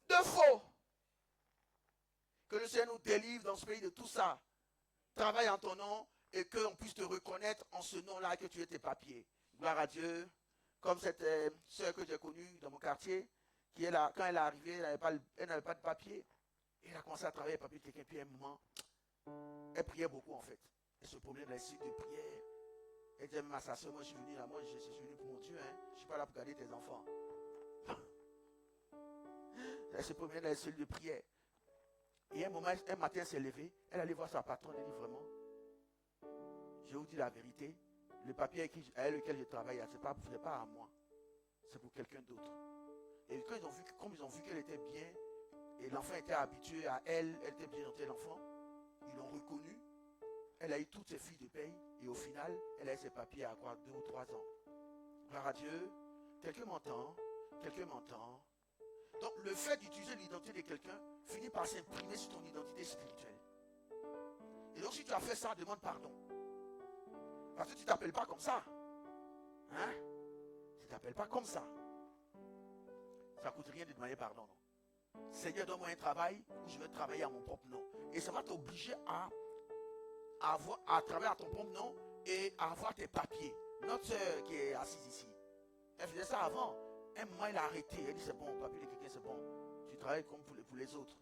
C: de faux. Que le Seigneur nous délivre dans ce pays de tout ça. Travaille en ton nom et qu'on puisse te reconnaître en ce nom-là que tu es tes papiers. Gloire à Dieu. Comme cette soeur que j'ai connue dans mon quartier, qui est là, quand elle est arrivée, elle n'avait pas de papier. Et elle a commencé à travailler les papiers de quelqu'un. Puis à un moment, elle priait beaucoup en fait. Elle se promenait dans les sites de prière. Elle disait même à sa soeur, moi je suis venu là, moi je suis venu pour mon Dieu. Hein. Je ne suis pas là pour garder tes enfants. Elle se promenait dans les cellules de prière. Et un matin, elle s'est levée. Elle allait voir sa patronne. Elle dit vraiment, je vous dis la vérité. Le papier avec lequel je travaille, ce n'est pas à moi. C'est pour quelqu'un d'autre. Et quand comme ils ont vu qu'elle était bien, et l'enfant était habitué à elle, elle était bien orientée l'enfant, ils l'ont reconnue. Elle a eu toutes ses filles de paye. Et au final, elle a eu ses papiers à quoi, 2 ou 3 ans. Gloire à Dieu. Quelqu'un m'entend. Donc le fait d'utiliser l'identité de quelqu'un finit par s'imprimer sur ton identité spirituelle. Et donc si tu as fait ça, demande pardon. Parce que tu ne t'appelles pas comme ça. Hein? Tu ne t'appelles pas comme ça. Ça ne coûte rien de demander pardon. Non? Seigneur, donne-moi un travail où je vais travailler à mon propre nom. Et ça va t'obliger à travailler à ton propre nom et à avoir tes papiers. Notre soeur qui est assise ici, elle faisait ça avant. Un moment, elle a arrêté. Elle dit, c'est bon, papier de quelqu'un, c'est bon. Tu travailles comme pour les autres.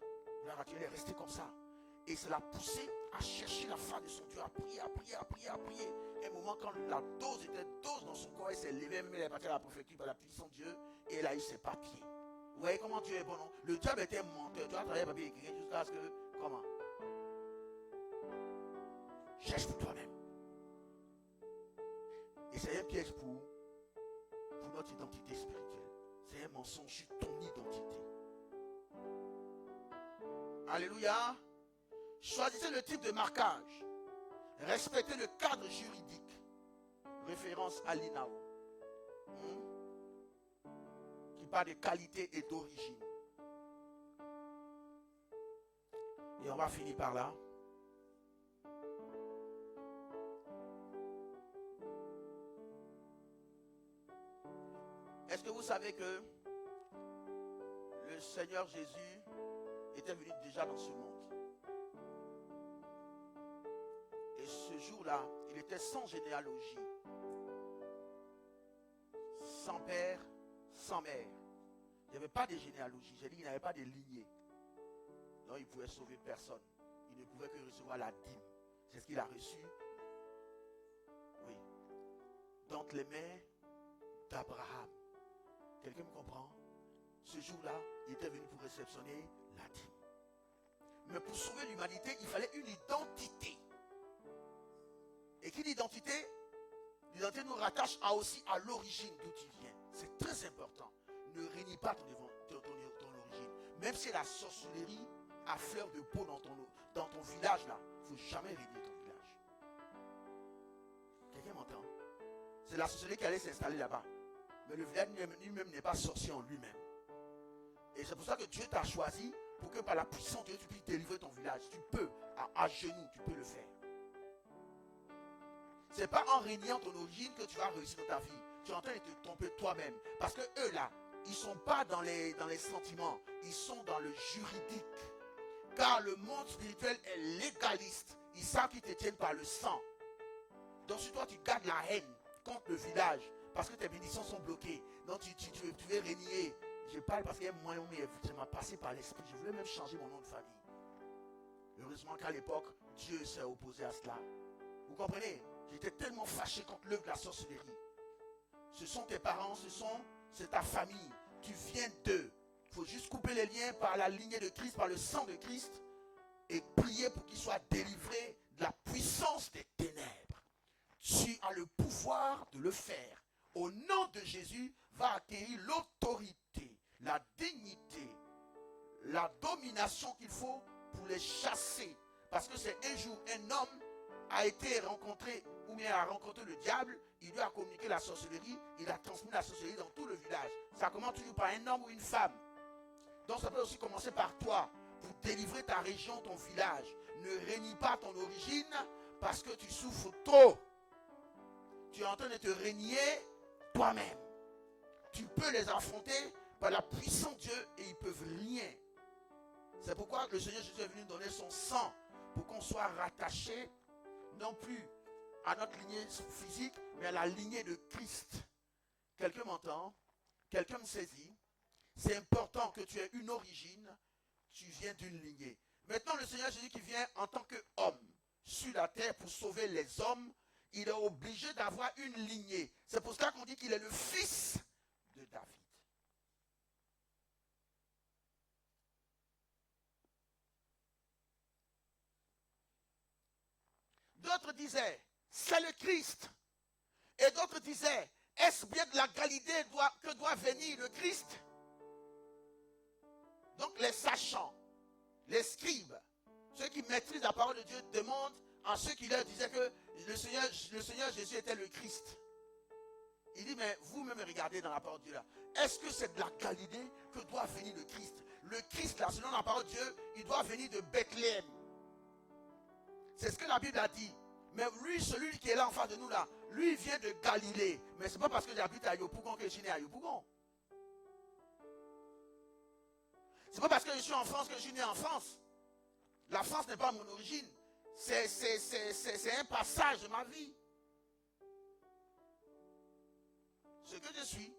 C: Là, elle est restée comme ça. Et ça l'a poussé à chercher la face de son Dieu, à prier. Et un moment, quand la dose était dans son corps, elle s'est levée, même elle est partie à la préfecture par la puissance de Dieu, et elle a eu ses papiers. Vous voyez comment Dieu est bon, non? Le diable était un menteur. Tu as travaillé papier de quelqu'un jusqu'à ce que, comment? Cherche pour toi-même. Et c'est un piège pour notre identité spirituelle. C'est un mensonge sur ton identité. Alléluia. Choisissez le type de marquage. Respectez le cadre juridique. Référence à l'INAO. Qui parle de qualité et d'origine. Et on va finir par là. Est-ce que vous savez que le Seigneur Jésus était venu déjà dans ce monde? Et ce jour-là, il était sans généalogie, sans père, sans mère. Il n'y avait pas de généalogie. J'ai dit qu'il n'avait pas de lignée. Non, il ne pouvait sauver personne. Il ne pouvait que recevoir la dîme. C'est ce qu'il a reçu. Oui. D'entre les mains d'Abraham. Quelqu'un me comprend? Ce jour-là, il était venu pour réceptionner la dîme. Mais pour sauver l'humanité, il fallait une identité. Et qui dit identité? L'identité nous rattache aussi à l'origine d'où tu viens. C'est très important. Ne réunis pas ton origine. Même si la sorcellerie a fleur de peau dans ton village là, il ne faut jamais réunir ton village. Quelqu'un m'entend? C'est la sorcellerie qui allait s'installer là-bas. Mais le village lui-même n'est pas sorcier en lui-même. Et c'est pour ça que Dieu t'a choisi pour que par la puissance de Dieu, tu puisses délivrer ton village. Tu peux, à genoux, tu peux le faire. Ce n'est pas en régnant ton origine que tu vas réussir dans ta vie. Tu es en train de te tromper toi-même. Parce que eux là, ils ne sont pas dans les sentiments. Ils sont dans le juridique. Car le monde spirituel est légaliste. Ils savent qu'ils te tiennent par le sang. Donc si toi tu gardes la haine contre le village, parce que tes bénédictions sont bloquées, donc tu veux régner. Je parle parce qu'il y a un moyen, mais ça m'a passé par l'esprit. Je voulais même changer mon nom de famille. Heureusement qu'à l'époque, Dieu s'est opposé à cela. Vous comprenez? J'étais tellement fâché contre l'œuvre de la sorcellerie. Ce sont tes parents, ce sont c'est ta famille, tu viens d'eux. Il faut juste couper les liens par la lignée de Christ, par le sang de Christ, et prier pour qu'ils soient délivrés de la puissance des ténèbres. Tu as le pouvoir de le faire. Au nom de Jésus, va acquérir l'autorité, la dignité, la domination qu'il faut pour les chasser. Parce que c'est un jour, un homme a été rencontré, ou bien a rencontré le diable, il lui a communiqué la sorcellerie, il a transmis la sorcellerie dans tout le village. Ça commence toujours par un homme ou une femme. Donc ça peut aussi commencer par toi, pour délivrer ta région, ton village. Ne renie pas ton origine, parce que tu souffres trop. Tu es en train de te régner toi-même. Tu peux les affronter par la puissance de Dieu et ils ne peuvent rien. C'est pourquoi le Seigneur Jésus est venu donner son sang pour qu'on soit rattaché non plus à notre lignée physique, mais à la lignée de Christ. Quelqu'un m'entend? Quelqu'un me saisit? C'est important que tu aies une origine, tu viens d'une lignée. Maintenant, le Seigneur Jésus qui vient en tant qu'homme sur la terre pour sauver les hommes, il est obligé d'avoir une lignée. C'est pour ça qu'on dit qu'il est le fils de David. D'autres disaient, c'est le Christ. Et d'autres disaient, est-ce bien de la Galilée que doit venir le Christ? Donc les sachants, les scribes, ceux qui maîtrisent la parole de Dieu demandent à ceux qui leur disaient que le Seigneur Jésus était le Christ. Il dit, mais vous-même regardez dans la parole de Dieu là. Est-ce que c'est de la Galilée que doit venir le Christ? Le Christ là, selon la parole de Dieu, il doit venir de Bethléem. C'est ce que la Bible a dit. Mais lui, celui qui est là en face de nous là, lui il vient de Galilée. Mais ce n'est pas parce que j'habite à Yopougon que je suis né à Yopougon. Ce n'est pas parce que je suis en France que je suis né en France. La France n'est pas mon origine. C'est un passage de ma vie. Ce que je suis,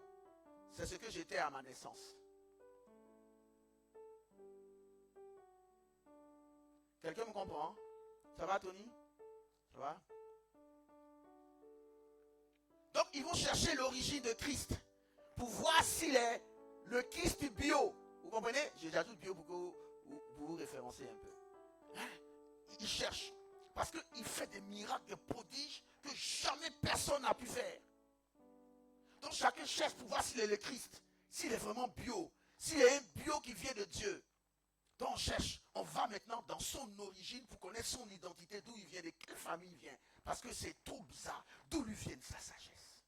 C: c'est ce que j'étais à ma naissance. Quelqu'un me comprend? Ça va, Tony? Ça va? Donc, ils vont chercher l'origine de Christ pour voir s'il est le Christ bio. Vous comprenez? J'ajoute bio pour que vous référencez un peu. Hein? Ils cherchent. Parce qu'il fait des miracles, des prodiges que jamais personne n'a pu faire. Donc, chacun cherche pour voir s'il est le Christ. S'il est vraiment bio. S'il est un bio qui vient de Dieu. Donc on cherche, on va maintenant dans son origine pour connaître son identité, d'où il vient, de quelle famille il vient. Parce que c'est trop bizarre. D'où lui vient sa sagesse?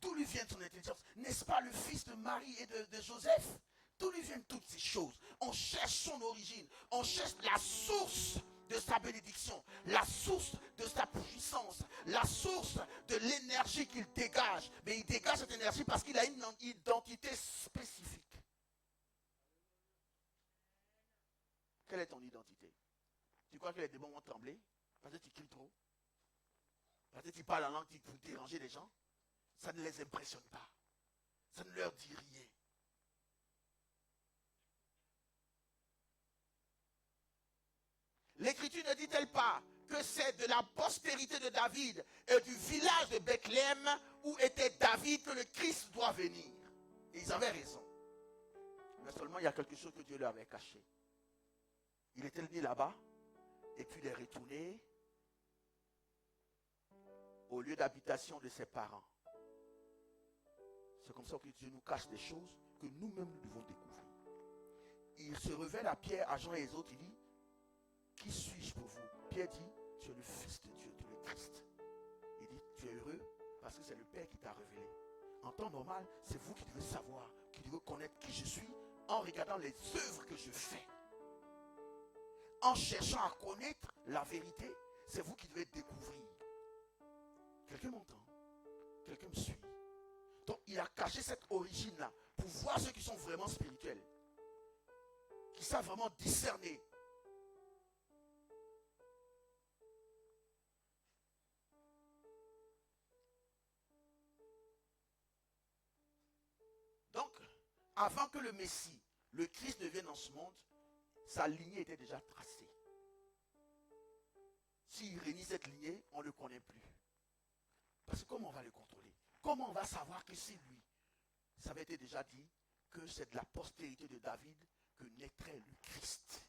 C: D'où lui vient son intelligence? N'est-ce pas le fils de Marie et de Joseph? D'où lui viennent toutes ces choses? On cherche son origine. On cherche la source de sa bénédiction, la source de sa puissance, la source de l'énergie qu'il dégage. Mais il dégage cette énergie parce qu'il a une identité spécifique. Quelle est ton identité? Tu crois que les démons vont trembler? Parce que tu cries trop? Parce que tu parles en langue qui peut déranger les gens? Ça ne les impressionne pas. Ça ne leur dit rien. L'Écriture ne dit-elle pas que c'est de la postérité de David et du village de Bethléem où était David que le Christ doit venir? Et ils avaient raison. Mais seulement il y a quelque chose que Dieu leur avait caché. Il était né là-bas, et puis il est retourné au lieu d'habitation de ses parents. C'est comme ça que Dieu nous cache des choses que nous-mêmes nous devons découvrir. Il se révèle à Pierre, à Jean et les autres, il dit, qui suis-je pour vous? Pierre dit, tu es le Fils de Dieu, tu es le Christ. Il dit, tu es heureux parce que c'est le Père qui t'a révélé. En temps normal, c'est vous qui devez savoir, qui devez connaître qui je suis en regardant les œuvres que je fais. En cherchant à connaître la vérité, c'est vous qui devez découvrir. Quelqu'un m'entend? Quelqu'un me suit? Donc il a caché cette origine-là pour voir ceux qui sont vraiment spirituels, qui savent vraiment discerner. Donc, avant que le Messie, le Christ ne vienne dans ce monde, sa lignée était déjà tracée. S'il renie cette lignée, on ne le connaît plus. Parce que comment on va le contrôler? Comment on va savoir que c'est lui? ça avait été déjà dit que c'est de la postérité de David que naîtrait le Christ.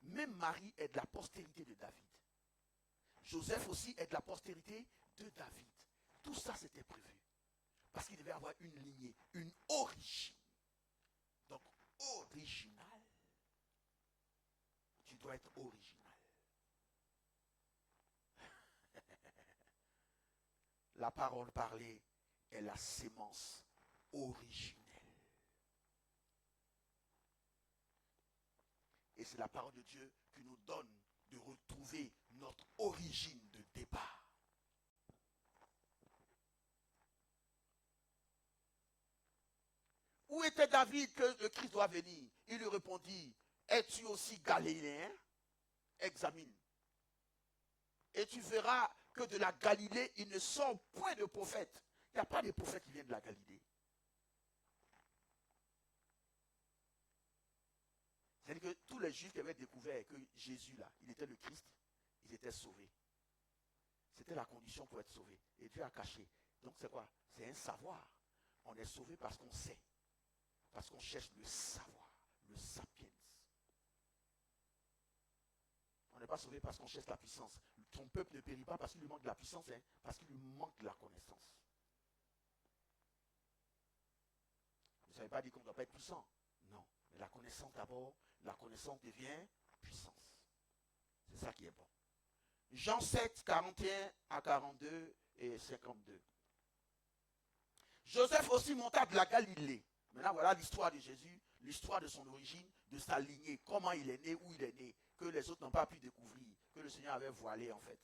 C: Même Marie est de la postérité de David. Joseph aussi est de la postérité de David. Tout ça, c'était prévu. Parce qu'il devait avoir une lignée, une origine. Donc, original. Tu dois être original. La parole parlée est la sémence originelle. Et c'est la parole de Dieu qui nous donne de retrouver notre origine de départ. Où était David que le Christ doit venir? Il lui répondit, es-tu aussi galiléen? Examine. Et tu verras que de la Galilée, il ne sort point de prophète. Il n'y a pas de prophètes qui viennent de la Galilée. C'est-à-dire que tous les Juifs qui avaient découvert que Jésus, là, il était le Christ, ils étaient sauvés. C'était la condition pour être sauvé. Et Dieu a caché. Donc c'est quoi? C'est un savoir. On est sauvé parce qu'on sait. Parce qu'on cherche le savoir, le sapiens. On n'est pas sauvé parce qu'on cherche la puissance. Ton peuple ne périt pas parce qu'il lui manque de la puissance, hein, parce qu'il lui manque de la connaissance. Vous ne savez pas dire qu'on ne doit pas être puissant. Non. Mais la connaissance d'abord, la connaissance devient puissance. C'est ça qui est bon. Jean 7, 41 à 42 et 52. Joseph aussi monta de la Galilée. Maintenant, voilà l'histoire de Jésus, l'histoire de son origine, de sa lignée, comment il est né, où il est né, que les autres n'ont pas pu découvrir, que le Seigneur avait voilé en fait.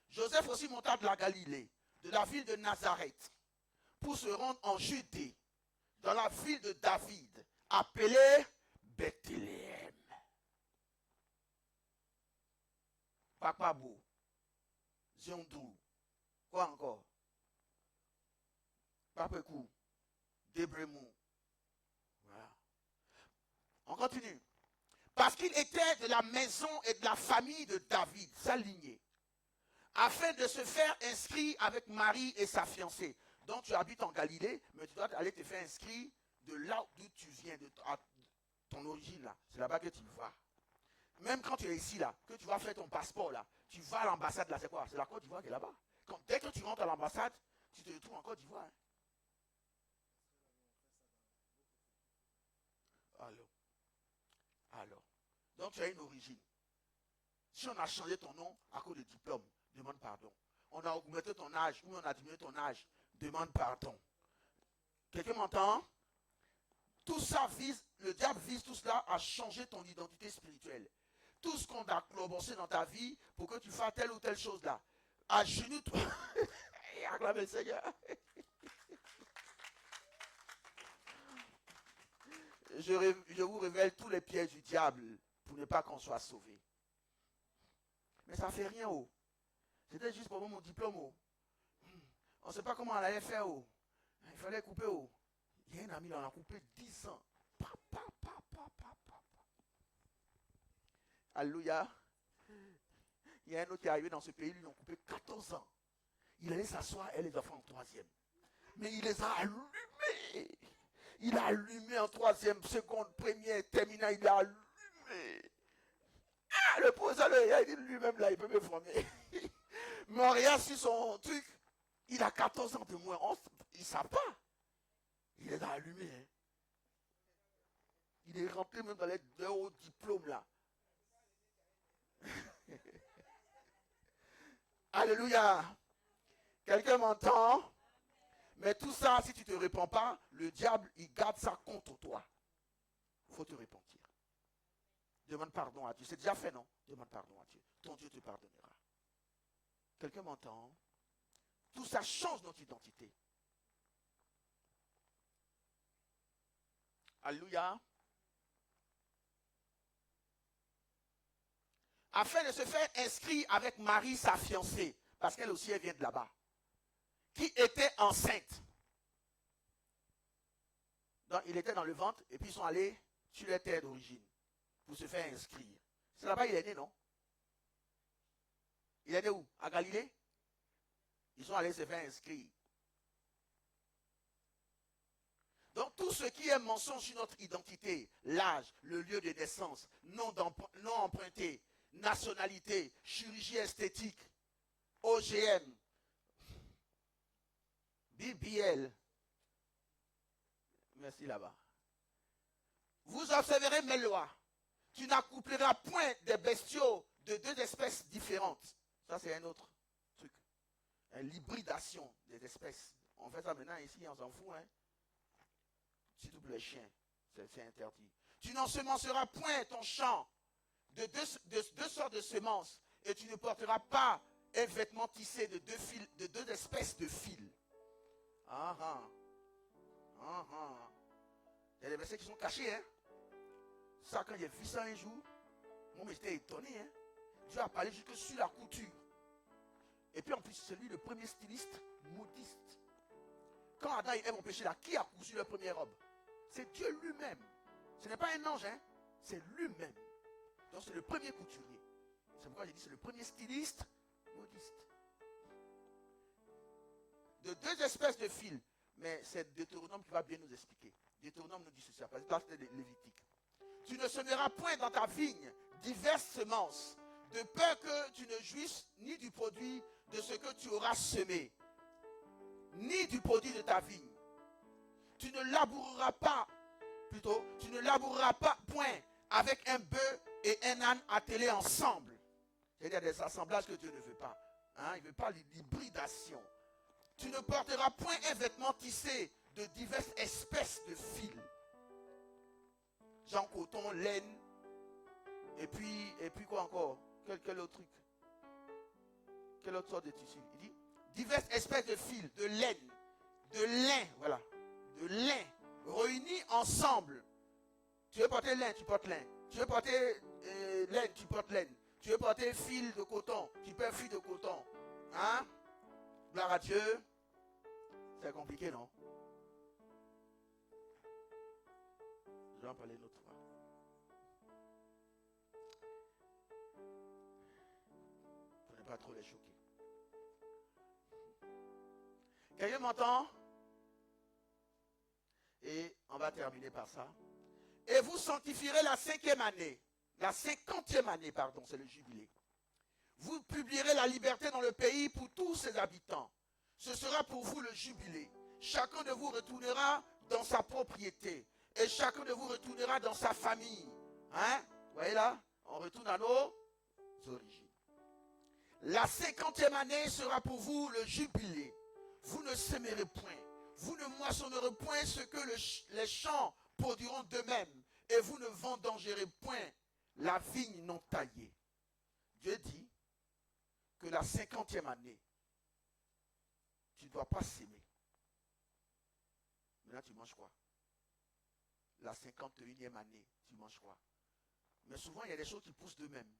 C: Joseph aussi monta de la Galilée, de la ville de Nazareth, pour se rendre en Judée, dans la ville de David, appelée Bethléem. Papabo, Ziondou, quoi encore? Papekou, Débremou. Voilà. On continue. Parce qu'il était de la maison et de la famille de David, sa lignée, afin de se faire inscrire avec Marie et sa fiancée. Donc tu habites en Galilée, mais tu dois aller te faire inscrire de là d'où tu viens, de ton origine là. C'est là-bas que tu vas. Même quand tu es ici là, que tu vas faire ton passeport là, tu vas à l'ambassade là, c'est quoi? C'est la Côte d'Ivoire qui est là-bas. Dès que tu rentres à l'ambassade, tu te retrouves en Côte d'Ivoire. Hein. Alors, donc tu as une origine. Si on a changé ton nom à cause de diplôme, demande pardon. On a augmenté ton âge ou on a diminué ton âge, demande pardon. Quelqu'un m'entend? Tout ça vise, le diable vise tout cela à changer ton identité spirituelle. Tout ce qu'on a clobossé dans ta vie pour que tu fasses telle ou telle chose là. À genoux, toi. Et acclame le Seigneur. Je vous révèle tous les pièges du diable pour ne pas qu'on soit sauvé. Mais ça ne fait rien. Oh. C'était juste pour mon diplôme. Oh. On ne sait pas comment on allait faire. Oh. Il fallait couper. Oh. Il y a un ami, là, on a coupé 10 ans. Alléluia. Il y a un autre qui est arrivé dans ce pays, lui, ils ont coupé 14 ans. Il allait s'asseoir et les enfants en 3e. Mais il les a allumés. Il a allumé en 3e, seconde, première, terminale, il a allumé. Ah, le professeur, il dit lui-même là, il peut me former. Mais on regarde sur son truc, il a 14 ans de moins. Il ne sait pas. Il les a allumés. Hein. Il est rentré même dans les 2 hauts diplômes là. Alléluia. Quelqu'un m'entend? Mais tout ça, si tu ne te répands pas, le diable, il garde ça contre toi. Il faut te repentir. Demande pardon à Dieu. C'est déjà fait, non? Demande pardon à Dieu. Ton Dieu te pardonnera. Quelqu'un m'entend? Tout ça change notre identité. Alléluia. Afin de se faire inscrire avec Marie, sa fiancée, parce qu'elle aussi, elle vient de là-bas, qui était enceinte. Donc, il était dans le ventre, et puis ils sont allés sur les terres d'origine, pour se faire inscrire. C'est là-bas qu'il est né, non? Il est né où? À Galilée? Ils sont allés se faire inscrire. Tout ce qui est mensonge sur notre identité, l'âge, le lieu de naissance, nom emprunté, nationalité, chirurgie esthétique, OGM, BBL. Merci là-bas. Vous observerez mes lois. Tu n'accoupleras point des bestiaux de deux espèces différentes. Ça, c'est un autre truc. L'hybridation des espèces. On fait ça maintenant ici, on s'en fout. Hein? Surtout pour les chiens. C'est interdit. Tu n'ensemenceras point ton champ de deux sortes de semences. Et tu ne porteras pas un vêtement tissé de deux espèces de fils. Ah ah. Ah ah. Il y a des versets qui sont cachés. Hein? Ça, quand j'ai vu ça un jour, moi, j'étais étonné. Hein? Dieu a parlé jusque sur la couture. Et puis en plus, c'est lui le premier styliste modiste. Quand Adam et Ève ont péché là, qui a cousu leur première robe? C'est Dieu lui-même. Ce n'est pas un ange, hein? C'est lui-même. Donc c'est le premier couturier. C'est pourquoi j'ai dit c'est le premier styliste modiste. De deux espèces de fils. Mais c'est Deutéronome qui va bien nous expliquer. Deutéronome nous dit ceci, parce que c'est Lévitique. Tu ne semeras point dans ta vigne diverses semences, de peur que tu ne jouisses ni du produit de ce que tu auras semé, ni du produit de ta vigne. Tu ne laboureras pas point avec un bœuf et un âne attelés ensemble. C'est-à-dire des assemblages que Dieu ne veut pas. Hein? Il ne veut pas l'hybridation. Tu ne porteras point un vêtement tissé de diverses espèces de fils. Genre coton, laine, et puis quoi encore? Quel autre truc? Quelle autre sorte de tissu? Il dit diverses espèces de fils, de laine, de lin, voilà, de lin, réunis ensemble. Tu veux porter lin, tu portes lin. Tu veux porter laine, tu portes laine. Tu veux porter fil de coton, tu peux fil de coton. Hein? Gloire à Dieu. C'est compliqué, non? Je vais en parler une autre fois. Pour ne pas trop les choquer. Quelqu'un m'entend? Et on va terminer par ça. Et vous sanctifierez la 5e année. La 50e année, pardon, c'est le jubilé. Vous publierez la liberté dans le pays pour tous ses habitants. Ce sera pour vous le jubilé. Chacun de vous retournera dans sa propriété. Et chacun de vous retournera dans sa famille. Hein? Vous voyez là? On retourne à nos origines. La 50e année sera pour vous le jubilé. Vous ne sèmerez point. Vous ne moissonnerez point ce que les champs produiront d'eux-mêmes. Et vous ne vendangerez point la vigne non taillée. Dieu dit que la 50e année, tu ne dois pas s'aimer. Maintenant, tu manges quoi? La 51e année, tu manges quoi? Mais souvent, il y a des choses qui poussent d'eux-mêmes.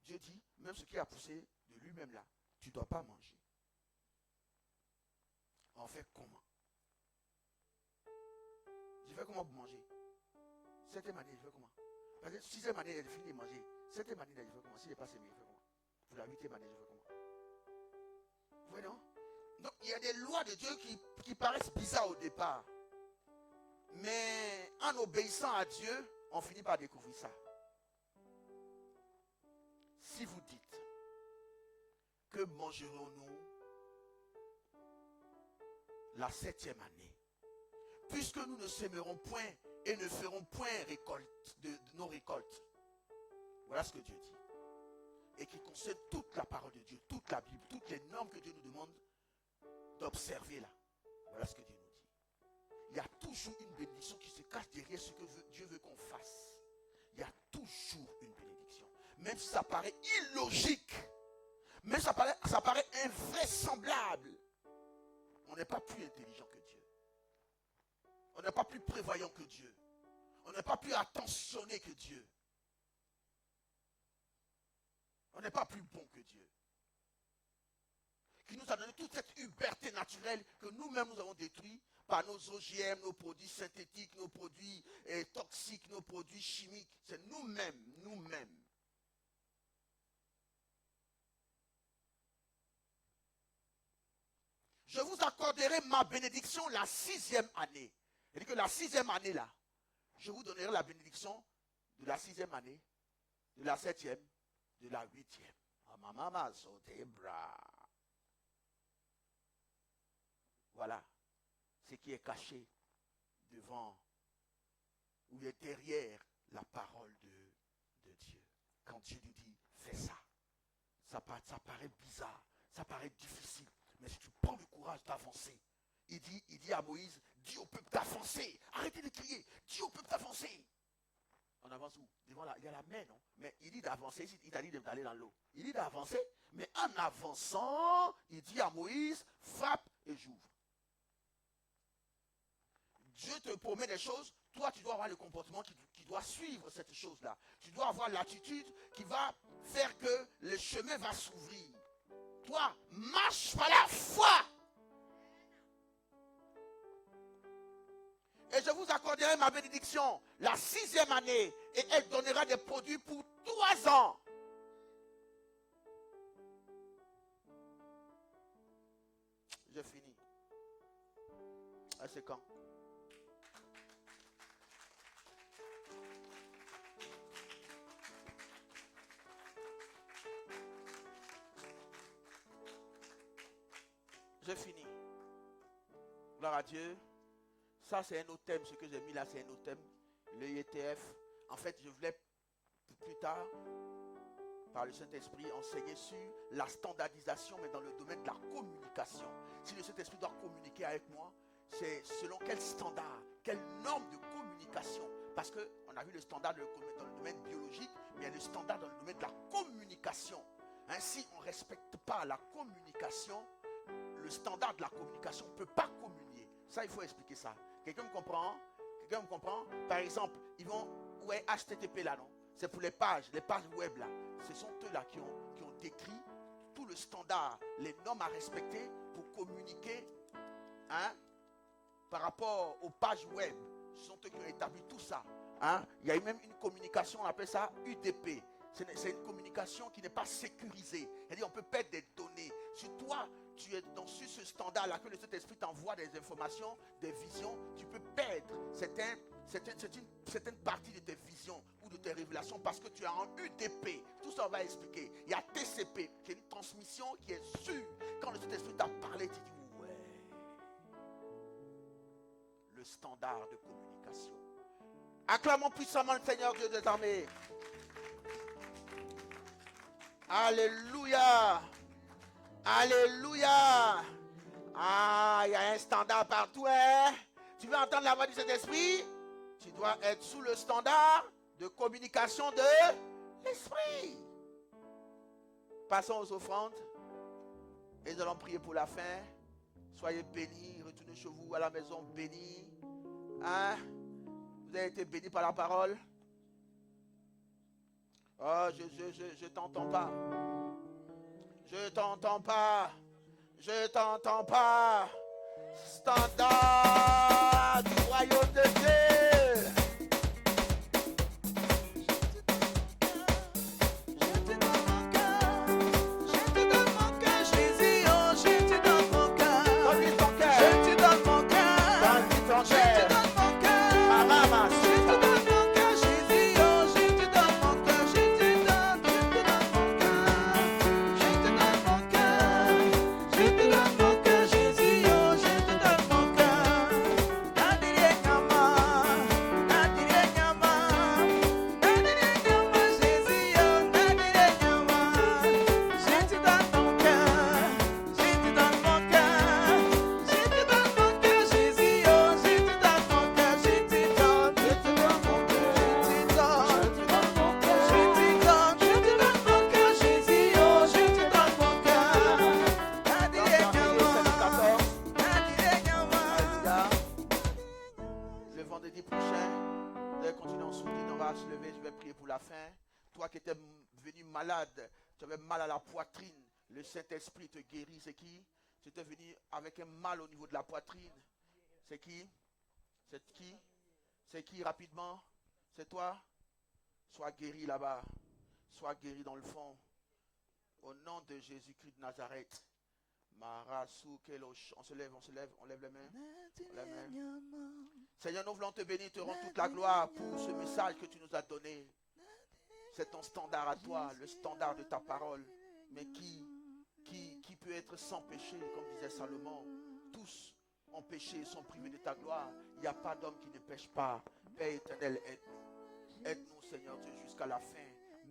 C: Dieu dit, même ce qui a poussé de lui-même là, tu ne dois pas manger. On fait comment? Je fais comment pour manger? 7e année, je fais comment? Parce que 6e année, elle finit de manger. 7e année, je fais comment? Si je n'ai pas sémé, je fais comment? Pour la 8e année, je fais comment? Vous voyez, non? Donc, il y a des lois de Dieu qui paraissent bizarres au départ. Mais en obéissant à Dieu, on finit par découvrir ça. Si vous dites, que mangerons-nous la 7e année? Puisque nous ne sèmerons point et ne ferons point récolte de nos récoltes. Voilà ce que Dieu dit. Et qui concerne toute la parole de Dieu, toute la Bible, toutes les normes que Dieu nous demande d'observer là. Voilà ce que Dieu nous dit. Il y a toujours une bénédiction qui se cache derrière ce que Dieu veut qu'on fasse. Il y a toujours une bénédiction. Même si ça paraît illogique, même si ça paraît invraisemblable, on n'est pas plus intelligent que Dieu. On n'est pas plus prévoyant que Dieu. On n'est pas plus attentionné que Dieu. On n'est pas plus bon que Dieu. Qui nous a donné toute cette liberté naturelle que nous-mêmes nous avons détruit par nos OGM, nos produits synthétiques, nos produits toxiques, nos produits chimiques. C'est nous-mêmes. Je vous accorderai ma bénédiction la 6e année. Il dit que la 6e année là, je vous donnerai la bénédiction de la 6e année, de la 7e, de la 8e. Ah, ma maman a sauté bras. Voilà ce qui est caché devant ou est derrière la parole de Dieu. Quand Dieu lui dit, fais ça, ça paraît bizarre, ça paraît difficile, mais si tu prends le courage d'avancer, il dit à Moïse, dis au peuple d'avancer, arrêtez de crier, dis au peuple d'avancer. On avance où? Devant il y a la mer, non? Mais il dit d'avancer, il t'a dit d'aller dans l'eau. Il dit d'avancer, mais en avançant, il dit à Moïse, frappe et j'ouvre. Dieu te promet des choses, toi tu dois avoir le comportement qui doit suivre cette chose-là. Tu dois avoir l'attitude qui va faire que le chemin va s'ouvrir. Toi, marche par la foi. Et je vous accorderai ma bénédiction la 6e année et elle donnera des produits pour 3 ans. J'ai fini. Ah, c'est quand? J'ai fini. Gloire à Dieu. Ça, c'est un autre thème. Ce que j'ai mis là, c'est un autre thème. Le IETF. En fait, je voulais plus tard, par le Saint-Esprit, enseigner sur la standardisation, mais dans le domaine de la communication. Si le Saint-Esprit doit communiquer avec moi, c'est selon quel standard, quelle norme de communication. Parce qu'on a vu le standard dans le domaine biologique, mais il y a le standard dans le domaine de la communication. Ainsi, on ne respecte pas la communication. Le standard de la communication ne peut pas communier. Ça, il faut expliquer ça. Quelqu'un me comprend? Quelqu'un me comprend? Par exemple, ils vont, ouais, HTTP là, non? C'est pour les pages web là. Ce sont eux là qui ont décrit tout le standard, les normes à respecter pour communiquer, hein, par rapport aux pages web. Ce sont eux qui ont établi tout ça. Hein. Il y a même une communication, on appelle ça UDP. C'est une communication qui n'est pas sécurisée. C'est-à-dire on peut perdre des données. Si toi, tu es sur ce standard-là, que le Saint-Esprit t'envoie des informations, des visions, tu peux perdre certaines parties de tes visions ou de tes révélations parce que tu es en UDP. Tout ça, on va expliquer. Il y a TCP, qui est une transmission qui est sûre. Quand le Saint-Esprit t'a parlé, tu dis, ouais. Le standard de communication. Acclamons puissamment le Seigneur Dieu des armées. Alléluia. Alléluia. Ah, il y a un standard partout. Hein? Tu veux entendre la voix du Saint-Esprit? Tu dois être sous le standard de communication de l'Esprit. Passons aux offrandes. Et nous allons prier pour la fin. Soyez bénis. Retournez chez vous à la maison bénis. Hein? Vous avez été bénis par la parole. Oh, je t'entends pas. Je t'entends pas. Je t'entends pas. Standard du royaume de Dieu. Je te donne mon cœur. Je te donne mon cœur, Jésus. Oh, je te donne mon cœur. Donne-lui ton cœur. Je te donne mon cœur. Donne-lui ton cœur. Je te donne mon cœur. Ma maman, je te donne mon cœur, Jésus. Oh, je te donne mon cœur. Je te donne mon cœur. Je te donne mon cœur. Je te donne mon cœur, Jésus. Oh, je te donne mon cœur. Nadire nyama, nadire nyama, nadire nyama, Jésus. Oh, nadire nyama. Je te donne mon cœur. Je te donne mon cœur. Je te donne mon cœur, Jésus. Oh, je te donne mon cœur. Je te donne mon cœur. Je te donne mon cœur. Je te donne mon cœur, Jésus. Oh, je te donne mon cœur. Nadire nyama, nadire nyama. Le vendredi prochain, vous allez continuer en soutien, on va se lever, je vais prier pour la fin. Toi qui étais venu malade, tu avais mal à la poitrine, le Saint-Esprit te guérit, c'est qui? Tu étais venu avec un mal au niveau de la poitrine. C'est qui? C'est qui? C'est qui rapidement? C'est toi? Sois guéri là-bas. Sois guéri dans le fond. Au nom de Jésus-Christ de Nazareth. Marasou Kelosh. On se lève, on lève les mains. On lève les mains. Seigneur, nous voulons te bénir, te rendre toute la gloire pour ce message que tu nous as donné. C'est ton standard à toi, le standard de ta parole. Mais qui peut être sans péché, comme disait Salomon? Tous ont péché et sont privés de ta gloire. Il n'y a pas d'homme qui ne pêche pas. Père éternel, aide-nous. Aide-nous, Seigneur Dieu, jusqu'à la fin.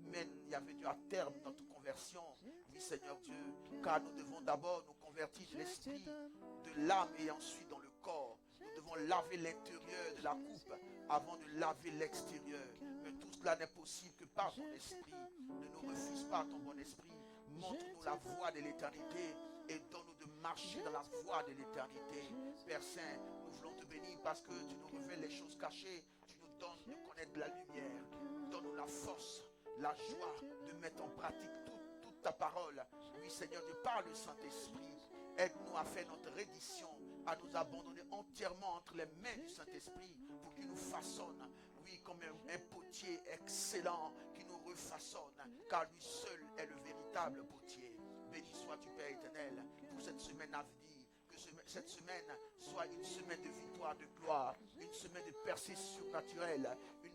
C: Mène, Yahvé Dieu, à terme notre conversion. Oui, Seigneur Dieu, car nous devons d'abord nous convertir de l'esprit, de l'âme et ensuite dans le corps. Nous devons laver l'intérieur de la coupe avant de laver l'extérieur. Mais tout cela n'est possible que par ton esprit. Ne nous refuse pas ton bon esprit. Montre-nous la voie de l'éternité et donne-nous de marcher dans la voie de l'éternité. Père Saint, nous voulons te bénir parce que tu nous révèles les choses cachées. Tu nous donnes de connaître la lumière. Donne-nous la force, la joie de mettre en pratique toute ta parole. Oui, Seigneur Dieu, par le Saint-Esprit, aide-nous à faire notre reddition, à nous abandonner entièrement entre les mains du Saint-Esprit pour qu'il nous façonne, oui, comme un potier excellent qui nous refaçonne, car lui seul est le véritable potier. Béni sois-tu, Père éternel, pour cette semaine à venir. Que cette semaine soit une semaine de victoire, de gloire, une semaine de percée surnaturelle, une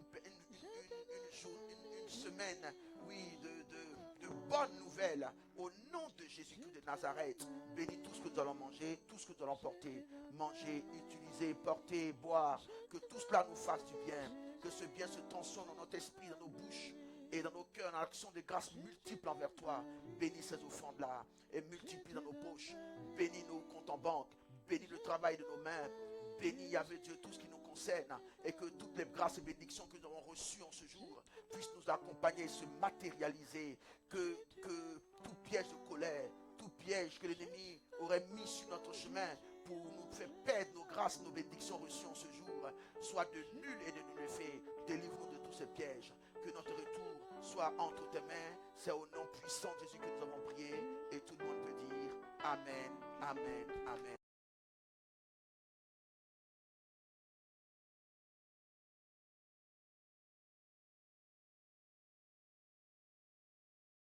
C: semaine, oui, de bonnes nouvelles. Au nom de Jésus-Christ de Nazareth, bénis tout ce que nous allons manger, tout ce que nous allons porter, manger, utiliser, porter, boire, que tout cela nous fasse du bien, que ce bien se transforme dans notre esprit, dans nos bouches et dans nos cœurs, en action de grâce multiples envers toi. Bénis ces offrandes-là et multiplie dans nos poches. Bénis nos comptes en banque, bénis le travail de nos mains, bénis, Yahvé Dieu, tout ce qui nous concerne, et que toutes les grâces et bénédictions que nous avons reçues en ce jour puissent nous accompagner et se matérialiser, que tout piège de colère, tout piège que l'ennemi aurait mis sur notre chemin pour nous faire perdre nos grâces, nos bénédictions reçues en ce jour, soit de nul et de nul effet. Délivre-nous de tous ces pièges, que notre retour soit entre tes mains. C'est au nom puissant de Jésus que nous avons prié, et tout le monde peut dire Amen, Amen, Amen.